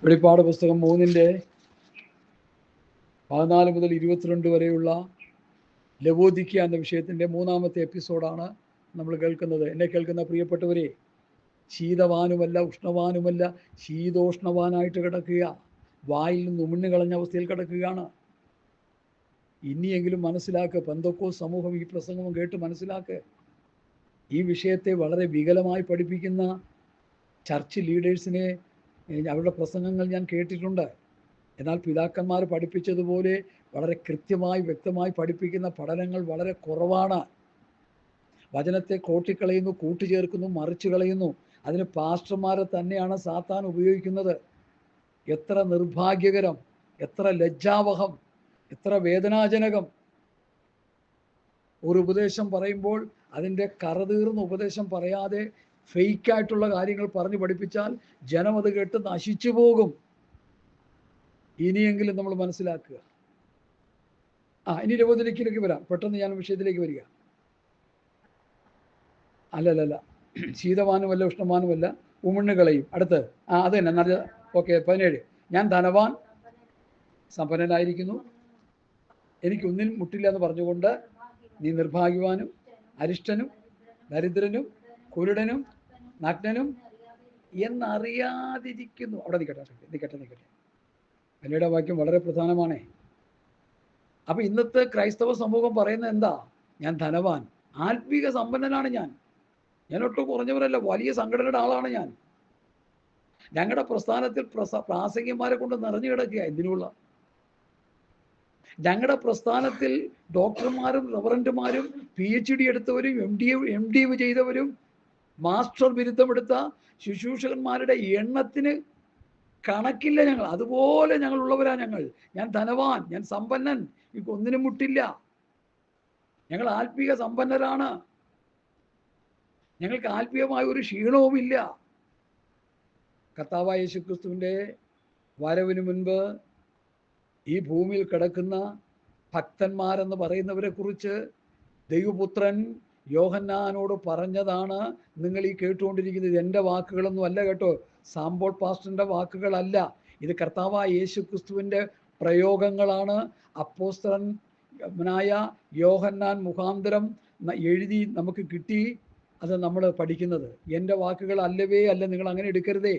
വെളിപ്പാട് പുസ്തകം 3:14 മുതൽ 22 വരെയുള്ള ലവോദിക്ക എന്ന വിഷയത്തിൻ്റെ 3-ാമത്തെ എപ്പിസോഡാണ് നമ്മൾ കേൾക്കുന്നത്. എന്നെ കേൾക്കുന്ന പ്രിയപ്പെട്ടവരെ, ശീതവാനുമല്ല ഉഷ്ണവാനുമല്ല, ശീതോഷ്ണവാനായിട്ട് കിടക്കുക, വായിൽ നിന്ന് ഉമിണ്ണു കളഞ്ഞ അവസ്ഥയിൽ കിടക്കുകയാണ്. ഇനിയെങ്കിലും മനസ്സിലാക്കുക, പെന്തക്കോസ്ത് സമൂഹം ഈ പ്രസംഗം കേട്ട് മനസ്സിലാക്കുക. ഈ വിഷയത്തെ വളരെ വികലമായി പഠിപ്പിക്കുന്ന ചർച്ച് ലീഡേഴ്സിനെ അവരുടെ പ്രസംഗങ്ങൾ ഞാൻ കേട്ടിട്ടുണ്ട്. എന്നാൽ പിതാക്കന്മാർ പഠിപ്പിച്ചതുപോലെ വളരെ കൃത്യമായി വ്യക്തമായി പഠിപ്പിക്കുന്ന പഠനങ്ങൾ വളരെ കുറവാണ്. വചനത്തെ കോട്ടിക്കളയുന്നു, കൂട്ടുചേർക്കുന്നു, മറിച്ചു കളയുന്നു. അതിന് പാസ്റ്റർമാരെ തന്നെയാണ് സാത്താൻ ഉപയോഗിക്കുന്നത്. എത്ര നിർഭാഗ്യകരം, എത്ര ലജ്ജാവഹം, എത്ര വേദനാജനകം. ഒരു ഉപദേശം പറയുമ്പോൾ അതിൻ്റെ കറതീർന്ന ഉപദേശം പറയാതെ ഫേക്കായിട്ടുള്ള കാര്യങ്ങൾ പറഞ്ഞു പഠിപ്പിച്ചാൽ ജനം അത് കേട്ട് നശിച്ചു പോകും. ഇനിയെങ്കിലും നമ്മൾ മനസ്സിലാക്കുക. ഇനി ലവോദിക്കയിലേക്ക് വരാം. പെട്ടെന്ന് ഞാൻ വിഷയത്തിലേക്ക് വരിക. അല്ലല്ല, ശീതവാനുമല്ല ഉഷ്ണവാനുമല്ല, ഉമിണ്ണുകളെയും. അടുത്ത് അത് തന്നെ നല്ല. ഓക്കെ, 17. ഞാൻ ധനവാൻ സമ്പന്നനായിരിക്കുന്നു, എനിക്ക് ഒന്നിനും മുട്ടില്ല എന്ന് പറഞ്ഞുകൊണ്ട് നീ നിർഭാഗ്യവാനും അരിഷ്ടനും ദരിദ്രനും കുരുടനും നഗ്നനും എന്നറിയാതിരിക്കുന്നു. അവിടെ നിൽക്കട്ടെ. പിന്നീട് വാക്യം വളരെ പ്രധാനമാണേ. അപ്പൊ ഇന്നത്തെ ക്രൈസ്തവ സമൂഹം പറയുന്നത് എന്താ? ഞാൻ ധനവാൻ, ആത്മീക സമ്പന്നനാണ് ഞാൻ ഒട്ടും കുറഞ്ഞവരല്ല, വലിയ സംഘടനയുടെ ആളാണ് ഞാൻ. ഞങ്ങളുടെ പ്രസ്ഥാനത്തിൽ പ്രാസംഗികന്മാരെ കൊണ്ട് നിറഞ്ഞു കിടക്കുക. എന്തിനുള്ള? ഞങ്ങളുടെ പ്രസ്ഥാനത്തിൽ ഡോക്ടർമാരും റവറന്റുമാരും PhD എടുത്തവരും MD ചെയ്തവരും മാസ്റ്റർ ബിരുദമെടുത്ത ശുശ്രൂഷകന്മാരുടെ എണ്ണത്തിന് കണക്കില്ല. ഞങ്ങൾ അതുപോലെ ഞങ്ങളുള്ളവരാ. ഞാൻ ധനവാൻ, ഞാൻ സമ്പന്നൻ, എനിക്ക് ഒന്നിനും മുട്ടില്ല. ഞങ്ങൾ ആത്മീക സമ്പന്നരാണ്. ഞങ്ങൾക്ക് ആത്മീയമായ ഒരു ക്ഷീണവുമില്ല. കർത്താവായ യേശുക്രിസ്തുവിൻ്റെ വരവിന് മുൻപ് ഈ ഭൂമിയിൽ കിടക്കുന്ന ഭക്തന്മാരെന്ന് പറയുന്നവരെ കുറിച്ച് ദൈവപുത്രൻ യോഹന്നാനോട് പറഞ്ഞതാണ് നിങ്ങൾ ഈ കേട്ടുകൊണ്ടിരിക്കുന്നത്. എൻ്റെ വാക്കുകളൊന്നും അല്ല കേട്ടോ, സാമ്പോൾ പാസ്റ്ററിൻ്റെ വാക്കുകളല്ല. ഇത് കർത്താവായ യേശുക്രിസ്തുവിൻ്റെ പ്രയോഗങ്ങളാണ്. അപ്പോസ്തലനായ യോഹന്നാൻ മുഖാന്തരം എഴുതി നമുക്ക് കിട്ടി. അത് നമ്മൾ പഠിക്കുന്നത്. എൻ്റെ വാക്കുകൾ അല്ലവേ അല്ല, നിങ്ങൾ അങ്ങനെ എടുക്കരുതേ.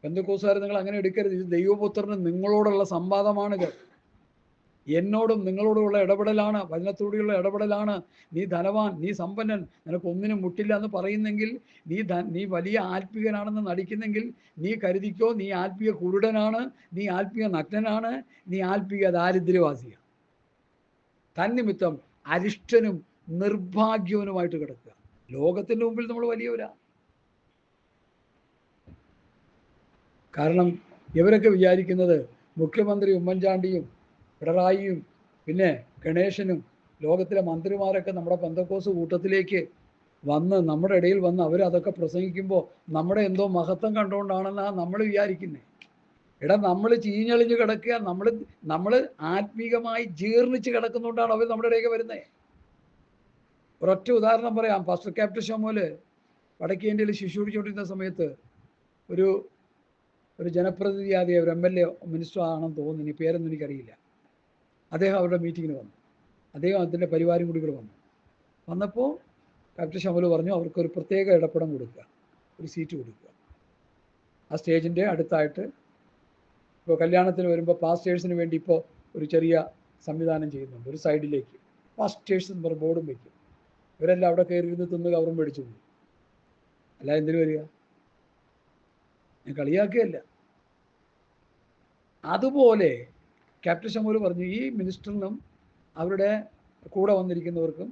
പെന്തക്കോസ്തുകാർ നിങ്ങൾ അങ്ങനെ എടുക്കരുത്. ഇത് ദൈവപുത്രന് നിങ്ങളോടുള്ള സംവാദമാണിത്. എന്നോടും നിങ്ങളോടുമുള്ള ഇടപെടലാണ്, വചനത്തോടെയുള്ള ഇടപെടലാണ്. നീ ധനവാൻ, നീ സമ്പന്നൻ, നിനക്ക് ഒന്നിനും മുട്ടില്ല എന്ന് പറയുന്നെങ്കിൽ, നീ വലിയ ആത്മീയനാണെന്ന് നടിക്കുന്നെങ്കിൽ നീ കരുതിക്കോ, നീ ആത്മീയ കുരുടനാണ്, നീ ആത്മീയ നഗ്നനാണ്, നീ ആത്മീയ ദാരിദ്ര്യവാസിയാണ്. തന്നിമിത്തം അരിഷ്ടനും നിർഭാഗ്യവനുമായിട്ട് കിടക്കുക. ലോകത്തിൻ്റെ മുമ്പിൽ നമ്മൾ വലിയവരാ. കാരണം ഇവരൊക്കെ വിചാരിക്കുന്നത് മുഖ്യമന്ത്രി ഉമ്മൻചാണ്ടിയും പിണറായിയും പിന്നെ ഗണേശനും ലോകത്തിലെ മന്ത്രിമാരൊക്കെ നമ്മുടെ പെന്തക്കോസ്ത് കൂട്ടത്തിലേക്ക് വന്ന് നമ്മുടെ ഇടയിൽ വന്ന് അവരതൊക്കെ പ്രസംഗിക്കുമ്പോൾ നമ്മുടെ എന്തോ മഹത്വം കണ്ടുകൊണ്ടാണെന്നാണ് നമ്മൾ വിചാരിക്കുന്നത്. നമ്മൾ ചീഞ്ഞളിഞ്ഞ് കിടക്കുക, നമ്മൾ ആത്മീകമായി ജീർണിച്ച് കിടക്കുന്നുകൊണ്ടാണ് അവർ നമ്മുടെ ഇടയ്ക്ക് വരുന്നത്. ഒരൊറ്റ ഉദാഹരണം പറയാം. പാസ്റ്റർ ക്യാപ്റ്റൻ ഷമോല് വടക്കേ ഇന്ത്യയിൽ ശുശ്രൂഷിച്ചുകൊണ്ടിരുന്ന സമയത്ത് ഒരു ജനപ്രതിനിധിയായ ഒരു MLA മിനിസ്റ്റർ ആണെന്ന് തോന്നുന്നു, ഇനി പേരൊന്നും എനിക്കറിയില്ല. അദ്ദേഹം അവരുടെ മീറ്റിങ്ങിന് വന്നു. അദ്ദേഹം അതിൻ്റെ പരിവാരം കൂടി വന്നപ്പോൾ ക്യാപ്റ്റൻ ഷമോല് പറഞ്ഞു അവർക്കൊരു പ്രത്യേക ഇടപെടം കൊടുക്കുക, ഒരു സീറ്റ് കൊടുക്കുക. ആ സ്റ്റേജിൻ്റെ അടുത്തായിട്ട് ഇപ്പോൾ കല്യാണത്തിന് വരുമ്പോൾ പാസ്റ്റേഴ്സിന് വേണ്ടി ഇപ്പോൾ ഒരു ചെറിയ സംവിധാനം ചെയ്യുന്നുണ്ട്. ഒരു സൈഡിലേക്ക് പാസ്റ്റേഴ്സ് എന്ന് പറഞ്ഞ ബോർഡും വയ്ക്കും. ഇവരെല്ലാം അവിടെ കയറി ഇരുന്ന് തിന്ന് കവറും മേടിച്ചു പോകും. അല്ല എന്തിനു വരിക? ഞാൻ കളിയാക്കുകയല്ല. അതുപോലെ ക്യാപ്റ്റൻ ഷമോല് പറഞ്ഞു ഈ മിനിസ്റ്ററിനും അവരുടെ കൂടെ വന്നിരിക്കുന്നവർക്കും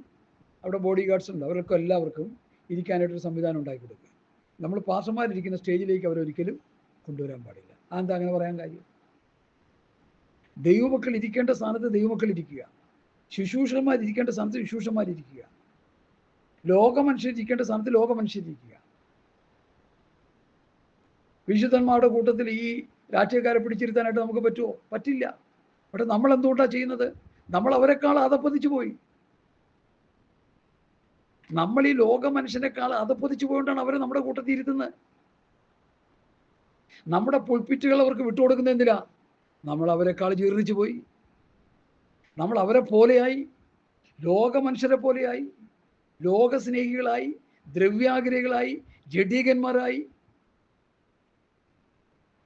അവിടെ ബോഡി ഗാർഡ്സ് ഉണ്ട്, അവർക്കും എല്ലാവർക്കും ഇരിക്കാനായിട്ടൊരു സംവിധാനം ഉണ്ടാക്കി കൊടുക്കുക. നമ്മൾ പാസ്റ്റർമാരിരിക്കുന്ന സ്റ്റേജിലേക്ക് അവരൊരിക്കലും കൊണ്ടുവരാൻ പാടില്ല. അതെന്താ അങ്ങനെ പറയാൻ കാര്യം? ദൈവമക്കൾ ഇരിക്കേണ്ട സ്ഥാനത്ത് ദൈവമക്കൾ ഇരിക്കുക, ശുശ്രൂഷകന്മാരിരിക്കേണ്ട സ്ഥാനത്ത് ശുശ്രൂഷന്മാരിരിക്കുക, ലോകമനുഷ്യരിരിക്കേണ്ട സ്ഥാനത്ത് ലോകമനുഷ്യരിരിക്കുക. വിശുദ്ധന്മാരുടെ കൂട്ടത്തിൽ ഈ രാഷ്ട്രീയക്കാരെ പിടിച്ചിരുത്താനായിട്ട് നമുക്ക് പറ്റുമോ? പറ്റില്ല. പക്ഷെ നമ്മൾ എന്തുകൊണ്ടാണ് ചെയ്യുന്നത്? നമ്മൾ അവരെക്കാൾ അധപ്പതിച്ചു പോയി. നമ്മൾ ഈ ലോക മനുഷ്യനേക്കാൾ അധപ്പതിച്ചു പോയിട്ടാണ് അവരെ നമ്മുടെ കൂട്ടത്തിൽ ഇരുത്തുന്നത്. നമ്മുടെ പുൾപിറ്റുകൾ അവർക്ക് വിട്ടുകൊടുക്കുന്ന എന്തിനാ? നമ്മൾ അവരെക്കാൾ ജീർണിച്ചു പോയി, നമ്മൾ അവരെ പോലെയായി, ലോക മനുഷ്യരെ പോലെയായി, ലോകസ്നേഹികളായി, ദ്രവ്യാഗ്രഹികളായി, ജഡീകന്മാരായി.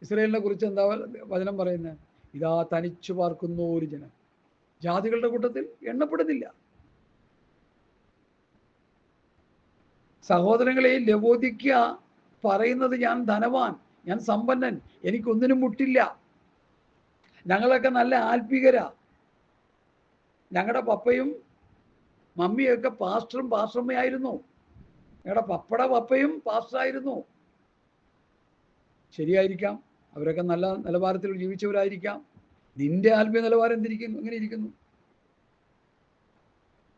ഇസ്രായേലിനെ കുറിച്ച് എന്താ വചനം പറയുന്നത്? ഇതാ തനിച്ചു പാർക്കുന്ന ഒരു ജനം, ജാതികളുടെ കൂട്ടത്തിൽ എണ്ണപ്പെടുന്നില്ല. സഹോദരങ്ങളെ, ലവോദിക്യ പറയുന്നത് ഞാൻ ധനവാൻ, ഞാൻ സമ്പന്നൻ, എനിക്കൊന്നിനും മുട്ടില്ല, ഞങ്ങളൊക്കെ നല്ല ആത്മീകരാ, ഞങ്ങളുടെ പപ്പയും മമ്മിയൊക്കെ പാസ്റ്ററും പാസ്റ്ററമ്മയായിരുന്നു, ഞങ്ങളുടെ പപ്പയുടെ പപ്പയും പാസ്റ്ററായിരുന്നു. ശരിയായിരിക്കാം, അവരൊക്കെ നല്ല നിലവാരത്തിൽ ജീവിച്ചവരായിരിക്കാം. നിന്റെ ആത്മീയ നിലവാരം എന്തിരിക്കുന്നു? എങ്ങനെ ഇരിക്കുന്നു?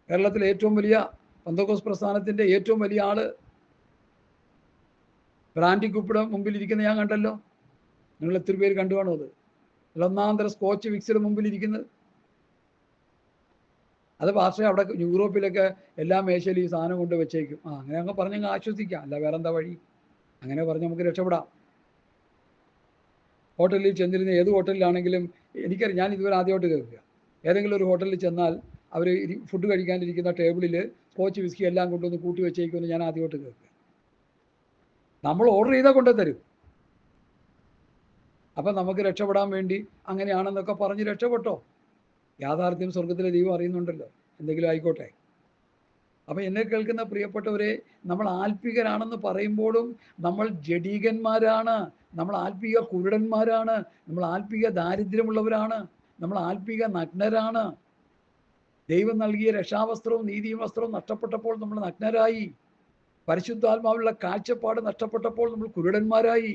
കേരളത്തിലെ ഏറ്റവും വലിയ പെന്തക്കോസ്ത് പ്രസ്ഥാനത്തിന്റെ ഏറ്റവും വലിയ ആള് ബ്രാൻഡി കുപ്പിയുടെ മുമ്പിൽ ഇരിക്കുന്ന ഞാൻ കണ്ടല്ലോ. നിങ്ങൾ എത്ര പേര് കണ്ടു കാണോ? അത് ഒന്നാന്തര സ്കോച്ച് വിക്സിയുടെ മുമ്പിൽ ഇരിക്കുന്നത്. അത് പാസ്റ്റർ അവിടെ യൂറോപ്പിലൊക്കെ എല്ലാ മേശയിലും ഈ സാധനം കൊണ്ട് വെച്ചേക്കും. അങ്ങനെ അങ്ങ് പറഞ്ഞങ്ങ് ആശ്വസിക്കാം, അല്ല വേറെ എന്താ വഴി? അങ്ങനെ പറഞ്ഞ് നമുക്ക് രക്ഷപ്പെടാം. ഹോട്ടലിൽ ചെന്നിരുന്ന ഏത് ഹോട്ടലിലാണെങ്കിലും എനിക്കറിയാം, ഞാൻ ഇതുവരെ ആദ്യമായിട്ട് കേൾക്കുക. ഏതെങ്കിലും ഒരു ഹോട്ടലിൽ ചെന്നാൽ അവർ ഫുഡ് കഴിക്കാനിരിക്കുന്ന ടേബിളിൽ സ്കോച്ച് വിസ്കി എല്ലാം കൊണ്ടുവന്ന് കൂട്ടി വെച്ചേക്കുമെന്ന് ഞാൻ ആദ്യമായിട്ട് കേൾക്കുക. നമ്മൾ ഓർഡർ ചെയ്താൽ കൊണ്ടുതരും. അപ്പം നമുക്ക് രക്ഷപ്പെടാൻ വേണ്ടി അങ്ങനെയാണെന്നൊക്കെ പറഞ്ഞ് രക്ഷപ്പെട്ടോ. യാഥാർത്ഥ്യം സ്വർഗത്തിലെ ദൈവം അറിയുന്നുണ്ടല്ലോ, എന്തെങ്കിലും ആയിക്കോട്ടെ. അപ്പം എന്നെ കേൾക്കുന്ന പ്രിയപ്പെട്ടവരെ, നമ്മൾ ആത്മീകരാണെന്ന് പറയുമ്പോഴും നമ്മൾ ജഡീകന്മാരാണ്, നമ്മൾ ആത്മീക കുരുടന്മാരാണ്, നമ്മൾ ആത്മീക ദാരിദ്ര്യമുള്ളവരാണ്, നമ്മൾ ആത്മീക നഗ്നരാണ്. ദൈവം നൽകിയ രക്ഷാവസ്ത്രവും നീതി വസ്ത്രവും നഷ്ടപ്പെട്ടപ്പോൾ നമ്മൾ നഗ്നരായി. പരിശുദ്ധാത്മാവിലുള്ള കാഴ്ചപ്പാട് നഷ്ടപ്പെട്ടപ്പോൾ നമ്മൾ കുരുടന്മാരായി.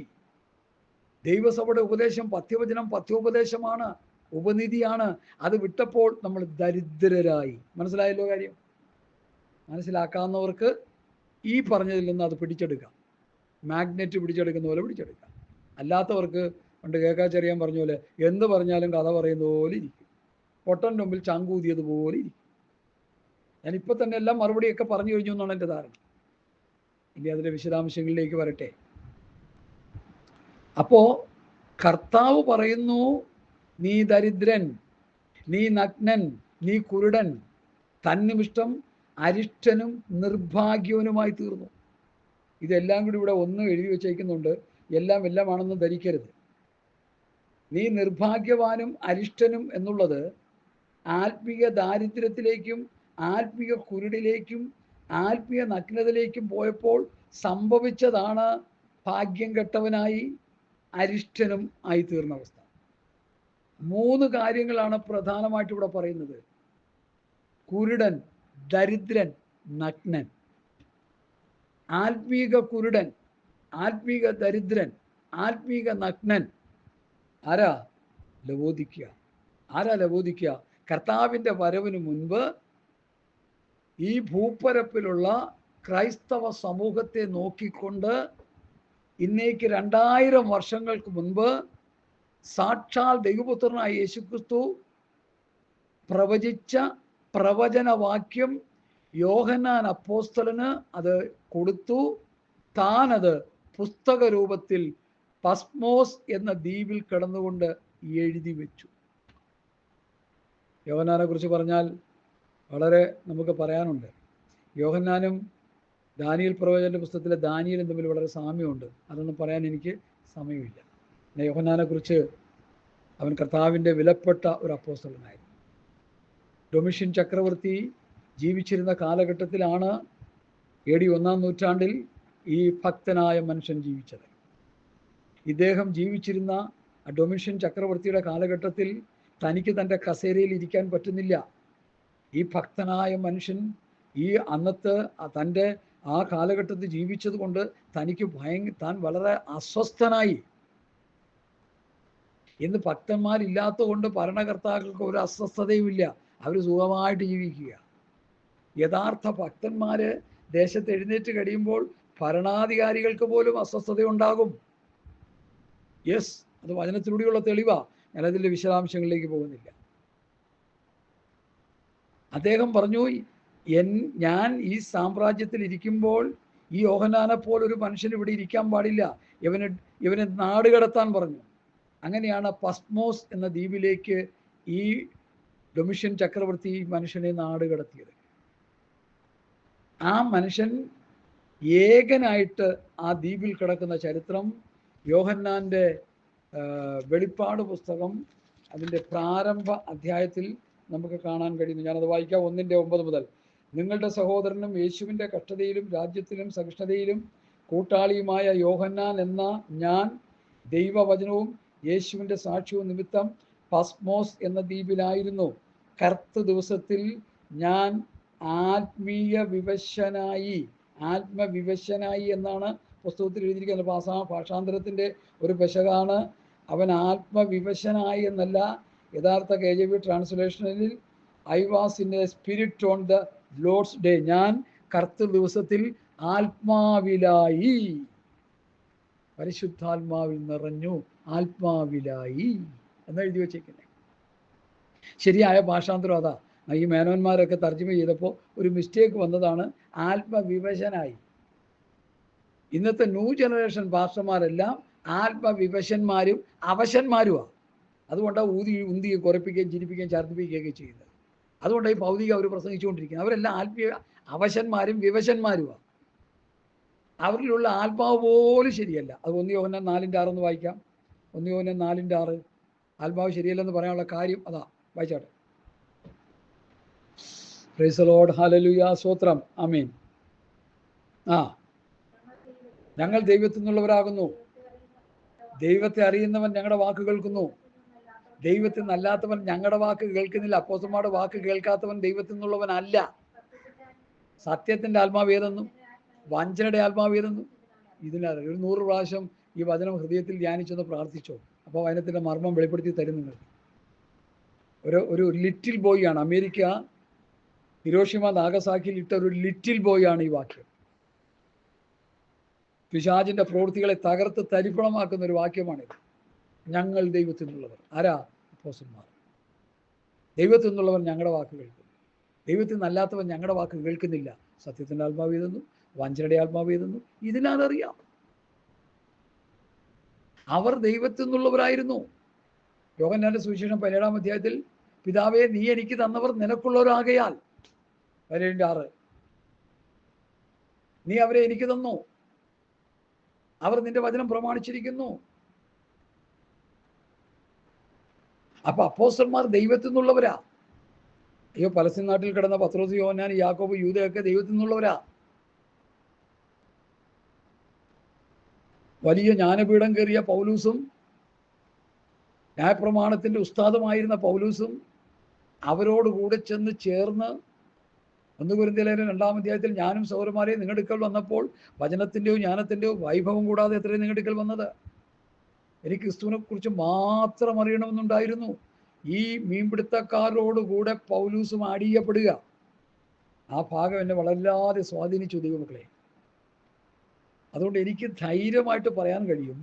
ദൈവസഭയുടെ ഉപദേശം പഥ്യവചനം പഥ്യോപദേശമാണ്, ഉപനിധിയാണ്. അത് വിട്ടപ്പോൾ നമ്മൾ ദരിദ്രരായി. മനസ്സിലായല്ലോ കാര്യം? മനസ്സിലാക്കാവുന്നവർക്ക് ഈ പറഞ്ഞതിൽ നിന്ന് അത് പിടിച്ചെടുക്കാം, മാഗ്നറ്റ് പിടിച്ചെടുക്കുന്ന പോലെ പിടിച്ചെടുക്കാം. അല്ലാത്തവർക്ക് പണ്ട് കേൾക്കാച്ചെറിയാൻ പറഞ്ഞ പോലെ എന്ത് പറഞ്ഞാലും കഥ പറയുന്ന പോലെ ഇരിക്കും, പൊട്ടൻ്റെ മുമ്പിൽ ചങ്കൂതിയതുപോലെ ഇരിക്കും. ഞാനിപ്പോൾ തന്നെ എല്ലാം മറുപടിയൊക്കെ പറഞ്ഞു കഴിഞ്ഞു എന്നാണ് എൻ്റെ ധാരണ. ഇനി അതിൻ്റെ വിശദാംശങ്ങളിലേക്ക് വരട്ടെ. അപ്പോൾ കർത്താവ് പറയുന്നു, നീ ദരിദ്രൻ, നീ നഗ്നൻ, നീ കുരുടൻ, തന്നിമിഷ്ടം അരിഷ്ടനും നിർഭാഗ്യവനുമായി തീർന്നു. ഇതെല്ലാം കൂടി ഇവിടെ ഒന്ന് എഴുതി വെച്ചേക്കുന്നുണ്ട്. എല്ലാം എല്ലാമാണെന്ന് ധരിക്കരുത്. നീ നിർഭാഗ്യവാനും അരിഷ്ടനും എന്നുള്ളത് ആത്മീയ ദാരിദ്ര്യത്തിലേക്കും ആത്മീയ കുരുടിലേക്കും ആത്മീയ നഗ്നതയിലേക്കും പോയപ്പോൾ സംഭവിച്ചതാണ്. ഭാഗ്യം കെട്ടവനായി അരിഷ്ടനും ആയി തീർന്ന അവസ്ഥ. 3 കാര്യങ്ങളാണ് പ്രധാനമായിട്ട് ഇവിടെ പറയുന്നത്: കുരുടൻ, ദരിദ്രൻ, നഗ്നൻ. ആത്മീക കുരുടൻ, ആത്മീക ദരിദ്രൻ, ആത്മീക നഗ്നൻ. ആരാ? ലവോദിക്യ. ആരാ ലവോദിക്യ? കർത്താവിൻ്റെ വരവിന് മുൻപ് ഈ ഭൂപ്പരപ്പിലുള്ള ക്രൈസ്തവ സമൂഹത്തെ നോക്കിക്കൊണ്ട് ഇന്നേക്ക് 2000 വർഷങ്ങൾക്ക് മുൻപ് സാക്ഷാൽ ദൈവപുത്രനായ യേശുക്രിസ്തു പ്രവചിച്ച പ്രവചനവാക്യം യോഹന്നാൻ അപ്പോസ്തലന് അത് കൊടുത്തു. താനത് പുസ്തക രൂപത്തിൽ പസ്മോസ് എന്ന ദ്വീപിൽ കിടന്നുകൊണ്ട് എഴുതി വെച്ചു. യോഹന്നാനെ കുറിച്ച് പറഞ്ഞാൽ വളരെ നമുക്ക് പറയാനുണ്ട്. യോഹന്നാനും ദാനിയേൽ പ്രവചൻ്റെ പുസ്തകത്തിലെ ദാനിയേലും തമ്മിൽ വളരെ സാമ്യമുണ്ട്. അതൊന്നും പറയാൻ എനിക്ക് സമയമില്ല. യോഹന്നാനെ കുറിച്ച് അവൻ കർത്താവിൻ്റെ വിലപ്പെട്ട ഒരു അപ്പോസ്തലനായിരുന്നു. ഡൊമിഷ്യൻ ചക്രവർത്തി ജീവിച്ചിരുന്ന കാലഘട്ടത്തിലാണ് AD 1-ാം നൂറ്റാണ്ടിൽ ഈ ഭക്തനായ മനുഷ്യൻ ജീവിച്ചത്. ഇദ്ദേഹം ജീവിച്ചിരുന്ന ഡൊമിഷ്യൻ ചക്രവർത്തിയുടെ കാലഘട്ടത്തിൽ തനിക്ക് തൻ്റെ കസേരയിൽ ഇരിക്കാൻ പറ്റുന്നില്ല. ഈ ഭക്തനായ മനുഷ്യൻ ഈ അന്നത്തെ തൻ്റെ ആ കാലഘട്ടത്തിൽ ജീവിച്ചത് കൊണ്ട് തനിക്ക് താൻ വളരെ അസ്വസ്ഥനായി. ഇന്ന് ഭക്തന്മാരില്ലാത്ത കൊണ്ട് ഭരണകർത്താക്കൾക്ക് ഒരു അസ്വസ്ഥതയുമില്ല, അവർ സുഖമായിട്ട് ജീവിക്കുക. യഥാർത്ഥ ഭക്തന്മാർ ദേശത്ത് എഴുന്നേറ്റ് കഴിയുമ്പോൾ ഭരണാധികാരികൾക്ക് പോലും അസ്വസ്ഥതയുണ്ടാകും. യെസ്, അത് വചനത്തിലൂടെയുള്ള തെളിവാ. ഞാനതിൻ്റെ വിശദാംശങ്ങളിലേക്ക് പോകുന്നില്ല. അദ്ദേഹം പറഞ്ഞു, ഞാൻ ഈ സാമ്രാജ്യത്തിൽ ഇരിക്കുമ്പോൾ ഈ യോഹന്നാനെ പോലൊരു മനുഷ്യൻ ഇവിടെ ഇരിക്കാൻ പാടില്ല, ഇവനെ നാട് കടത്താൻ പറഞ്ഞു. അങ്ങനെയാണ് പസ്മോസ് എന്ന ദ്വീപിലേക്ക് ഈ ഡൊമിഷ്യൻ ചക്രവർത്തി മനുഷ്യനെ നാട് കടത്തിയത്. ആ മനുഷ്യൻ ഏകനായിട്ട് ആ ദ്വീപിൽ കിടക്കുന്ന ചരിത്രം യോഹന്നാൻ്റെ വെളിപ്പാട് പുസ്തകം അതിൻ്റെ പ്രാരംഭ അധ്യായത്തിൽ നമുക്ക് കാണാൻ കഴിയുന്നു. ഞാനത് വായിക്കാം. 1:9 മുതൽ. നിങ്ങളുടെ സഹോദരനും യേശുവിൻ്റെ കഷ്ടതയിലും രാജ്യത്തിലും സഹിഷ്ണുതയിലും കൂട്ടാളിയുമായ യോഹന്നാൻ എന്ന ഞാൻ ദൈവവചനവും യേശുവിൻ്റെ സാക്ഷ്യവും നിമിത്തം പസ്മോസ് എന്ന ദ്വീപിലായിരുന്നു. കർത്ത ദിവസത്തിൽ ഞാൻ ആത്മവിവശനായി എന്നാണ് പുസ്തകത്തിൽ എഴുതിയിരിക്കുന്നത്. ഭാഷാന്തരത്തിൻ്റെ ഒരു പെശകാണ്. അവൻ ആത്മവിവശനായി എന്നല്ല, യഥാർത്ഥ KJV ട്രാൻസ്ലേഷനിൽ I was in a spirit on the lord's day, ഞാൻ കർത്തൃ ദിവസത്തിൽ ആത്മാവിലായി, പരിശുദ്ധാത്മാവിൽ നിറഞ്ഞു, ആത്മാവിലായി എന്ന് എഴുതി വച്ചേക്കുന്നത്. ശരിയായ ഭാഷാന്തരം അതാ. ഈ മേനോന്മാരൊക്കെ തർജ്ജമ ചെയ്തപ്പോൾ ഒരു മിസ്റ്റേക്ക് വന്നതാണ്, ആത്മവിവശനായി. ഇന്നത്തെ ന്യൂ ജനറേഷൻ പാസ്റ്റർമാരെല്ലാം ആത്മവിവശന്മാരും അവശന്മാരുമാണ്. അതുകൊണ്ടാണ് ഉന്തിയും കുറപ്പിക്കുകയും ചിരിപ്പിക്കുകയും ഛർദ്ദിപ്പിക്കുകയൊക്കെ ചെയ്യുന്നത്. അതുകൊണ്ടാണ് ഈ ഭൗതിക അവർ പ്രസംഗിച്ചുകൊണ്ടിരിക്കുന്നത്. അവരെല്ലാം ആത്മീയ അവശന്മാരും വിവശന്മാരുമാണ്. അവരിലുള്ള ആത്മാവ് പോലും ശരിയല്ല. അത് 1 യോഹന്നാൻ 4:6 ഒന്ന് വായിക്കാം. 1 യോഹന്നാൻ 4:6. ആത്മാവ് ശരിയല്ലെന്ന് പറയാനുള്ള കാര്യം അതാ. വായിച്ചാട്ടെ. പ്രൈസ് ദി ലോർഡ്, ഹല്ലേലൂയ, സ്തോത്രം, ആമേൻ. ഞങ്ങൾ ദൈവത്തിൽ നിന്നുള്ളവരാകുന്നു. ദൈവത്തെ അറിയുന്നവൻ ഞങ്ങളുടെ വാക്ക് കേൾക്കുന്നു. ദൈവത്തിൽ നിന്നല്ലാത്തവൻ ഞങ്ങളുടെ വാക്ക് കേൾക്കുന്നില്ല. അപ്പോസ്തലന്മാരുടെ വാക്ക് കേൾക്കാത്തവൻ ദൈവത്തിൽ നിന്നുള്ളവനല്ല. സത്യത്തിൻ്റെ ആത്മാവ് ഏതെന്നും വഞ്ചനയുടെ ആത്മാവ് ഏതെന്നും ഇതിനറിയാം. ഒരു 100 പ്രാവശ്യം ഈ വചനം ഹൃദയത്തിൽ ധ്യാനിച്ചൊന്ന് പ്രാർത്ഥിച്ചോ. അപ്പോൾ വചനത്തിൻ്റെ മർമ്മം വെളിപ്പെടുത്തി തരും നിങ്ങൾക്ക്. ഒരു ലിറ്റിൽ ബോയ് ആണ്. അമേരിക്ക ഹിരോഷിമ നാഗസാക്കിയിൽ ഇട്ട ഒരു ലിറ്റിൽ ബോയ് ആണ് ഈ വാക്യം. പിശാചിൻ്റെ പ്രവൃത്തികളെ തകർത്ത് തരിപ്പണമാക്കുന്ന ഒരു വാക്യമാണിത്. ഞങ്ങൾ ദൈവത്തിൽ നിന്നുള്ളവർ. ആരാ? അപ്പോസ്തലന്മാർ. ദൈവത്തിൽ നിന്നുള്ളവൻ ഞങ്ങളുടെ വാക്ക് കേൾക്കുന്നു. ദൈവത്തിൽ നിന്നല്ലാത്തവൻ ഞങ്ങളുടെ വാക്ക് കേൾക്കുന്നില്ല. സത്യത്തിൻ്റെ ആത്മാവ് ഏതെന്നും വഞ്ചനയുടെ ആത്മാവ് ഏതെന്നും ഇതിനറിയാം. അവർ ദൈവത്തിൽ നിന്നുള്ളവരായിരുന്നു. യോഹന്നാന്റെ സുവിശേഷം 17-ാം അധ്യായത്തിൽ, പിതാവേ നീ എനിക്ക് തന്നവർ നിനക്കുള്ളവരാകയാൽ, 17:6, നീ അവരെ എനിക്ക് തന്നു, അവർ നിന്റെ വചനം പ്രമാണിച്ചിരിക്കുന്നു. അപ്പൊ അപ്പോസ്തലന്മാർ ദൈവത്തിൽ നിന്നുള്ളവരാ. അയ്യോ, പലസ്തീൻ നാട്ടിൽ കിടന്ന പത്രോസ്, യോഹന്നാൻ, യാക്കോബ്, യൂദയൊക്കെ ദൈവത്തിൽ നിന്നുള്ളവരാ. വലിയ ജ്ഞാനപീഠം കയറിയ പൗലൂസും ന്യായപ്രമാണത്തിൻ്റെ ഉസ്താദുമായിരുന്ന പൗലൂസും അവരോട് കൂടെ ചെന്ന് ചേർന്ന് 1 കൊരിന്ത്യർ 2-ാം അധ്യായത്തിൽ, ഞാനും സഹോദരന്മാരെ നിങ്ങളുടെ അടുക്കൽ വന്നപ്പോൾ വചനത്തിൻ്റെയോ ജ്ഞാനത്തിൻ്റെയോ വൈഭവം കൂടാതെ എത്രയും നിങ്ങളുടെ അടുക്കൽ വന്നത്, എനിക്ക് ക്രിസ്തുവിനെ കുറിച്ച് മാത്രം അറിയണമെന്നുണ്ടായിരുന്നു. ഈ മീൻപിടുത്തക്കാരോടുകൂടെ പൗലൂസും അടിയപ്പെടുക. ആ ഭാഗം എന്നെ വളരെയധികം സ്വാധീനിച്ചു ദൈവമക്കളെ. അതുകൊണ്ട് എനിക്ക് ധൈര്യമായിട്ട് പറയാൻ കഴിയും,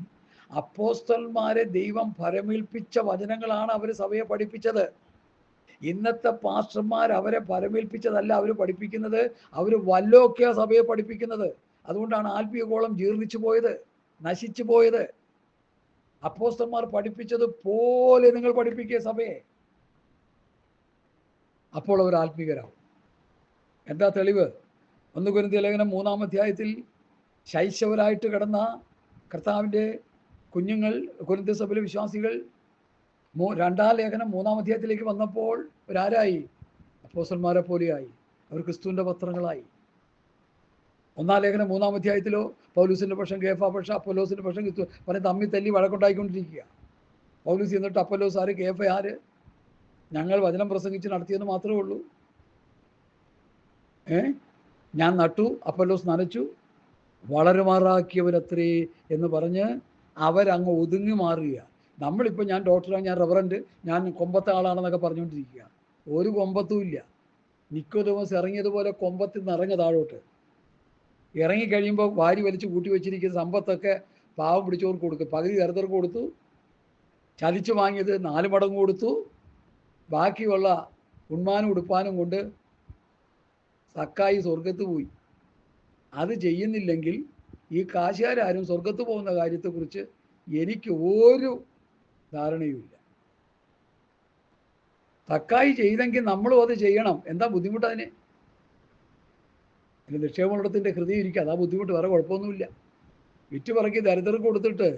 അപ്പോസ്തലന്മാരെ ദൈവം ഫലമേൽപ്പിച്ച വചനങ്ങളാണ് അവർ സഭയെ പഠിപ്പിച്ചത്. ഇന്നത്തെ പാസ്റ്റർമാർ അവരെ ഫലമേൽപ്പിച്ചതല്ല അവർ പഠിപ്പിക്കുന്നത്, അവർ വല്ലൊക്കെയാ സഭയെ പഠിപ്പിക്കുന്നത്. അതുകൊണ്ടാണ് ആത്മീയഗോളം ജീർണിച്ചു പോയത്, നശിച്ചു പോയത്. അപ്പോസ്തലന്മാർ പഠിപ്പിച്ചത് പോലെ നിങ്ങൾ പഠിപ്പിക്കുക സഭയെ, അപ്പോൾ അവർ ആത്മീകരാകും. എന്താ തെളിവ്? 1 കൊരിന്ത്യർ 3-ാം അധ്യായത്തിൽ ശൈശവരായിട്ട് കിടന്ന കർത്താവിൻ്റെ കുഞ്ഞുങ്ങൾ, കൊരിന്ത്യ സഭയിലെ വിശ്വാസികൾ 2-ാം ലേഖനം 3-ാം അധ്യായത്തിലേക്ക് വന്നപ്പോൾ അവരാരായി? അപ്പോസ്തലന്മാരെ പോലെയായി. അവർ ക്രിസ്തുവിൻ്റെ പത്രങ്ങളായി. 1-ാം ലേഖനം 3-ാം അധ്യായത്തിലോ പൗലൂസിൻ്റെ പക്ഷം, കേഫ പക്ഷം, അപ്പൊല്ലോസിൻ്റെ പക്ഷം, ക്രിസ്തു പറഞ്ഞ് തമ്മിൽ തല്ലി വഴക്കുണ്ടായിക്കൊണ്ടിരിക്കുക. പൗലൂസ് എന്നിട്ട് അപ്പൊല്ലോസ് ആര്, കേഫ ആര്? ഞങ്ങൾ വചനം പ്രസംഗിച്ച് നടത്തിയെന്ന് മാത്രമേ ഉള്ളൂ. ഞാൻ നട്ടു, അപ്പൊല്ലോസ് നനച്ചു, വളരുമാറാക്കിയവരത്രേ എന്ന് പറഞ്ഞ് അവരങ്ങ് ഒതുങ്ങി മാറുക. നമ്മളിപ്പോൾ ഞാൻ ഡോക്ടറാണ്, ഞാൻ റവറൻറ്റ്, ഞാൻ കൊമ്പത്തെ ആളാണെന്നൊക്കെ പറഞ്ഞുകൊണ്ടിരിക്കുക. ഒരു കൊമ്പത്തും ഇല്ല. നിക്കോദെമോസ് ഇറങ്ങിയതുപോലെ കൊമ്പത്തിൽ നിന്ന് ഇറങ്ങി താഴോട്ട് ഇറങ്ങിക്കഴിയുമ്പോൾ വാരി വലിച്ച് കൂട്ടി വെച്ചിരിക്കുന്ന സമ്പത്തൊക്കെ പാവം പിടിച്ചവർക്ക് കൊടുക്കും. പകുതി ദരിദ്രർക്ക് കൊടുത്തു, ചതിച്ചു വാങ്ങിയത് 4 മടങ്ങ് കൊടുത്തു, ബാക്കിയുള്ള ഉണ്മാനും ഉടുപ്പാനും കൊണ്ട് സക്കായി സ്വർഗത്ത് പോയി. അത് ചെയ്യുന്നില്ലെങ്കിൽ ഈ കാശുകാരും സ്വർഗത്ത് പോകുന്ന കാര്യത്തെക്കുറിച്ച് എനിക്ക് ഒരു ധാരണയുമില്ല. തക്കായി ചെയ്തെങ്കിൽ നമ്മളും അത് ചെയ്യണം. എന്താ ബുദ്ധിമുട്ട് അതിന്? അതിന് നിക്ഷേപമുള്ളടത്തിൻ്റെ ഹൃദയം ഇരിക്കുക, അതാ ബുദ്ധിമുട്ട്, വേറെ കുഴപ്പമൊന്നുമില്ല. വിറ്റുപറക്കി ദരിദ്രർക്ക് കൊടുത്തിട്ട്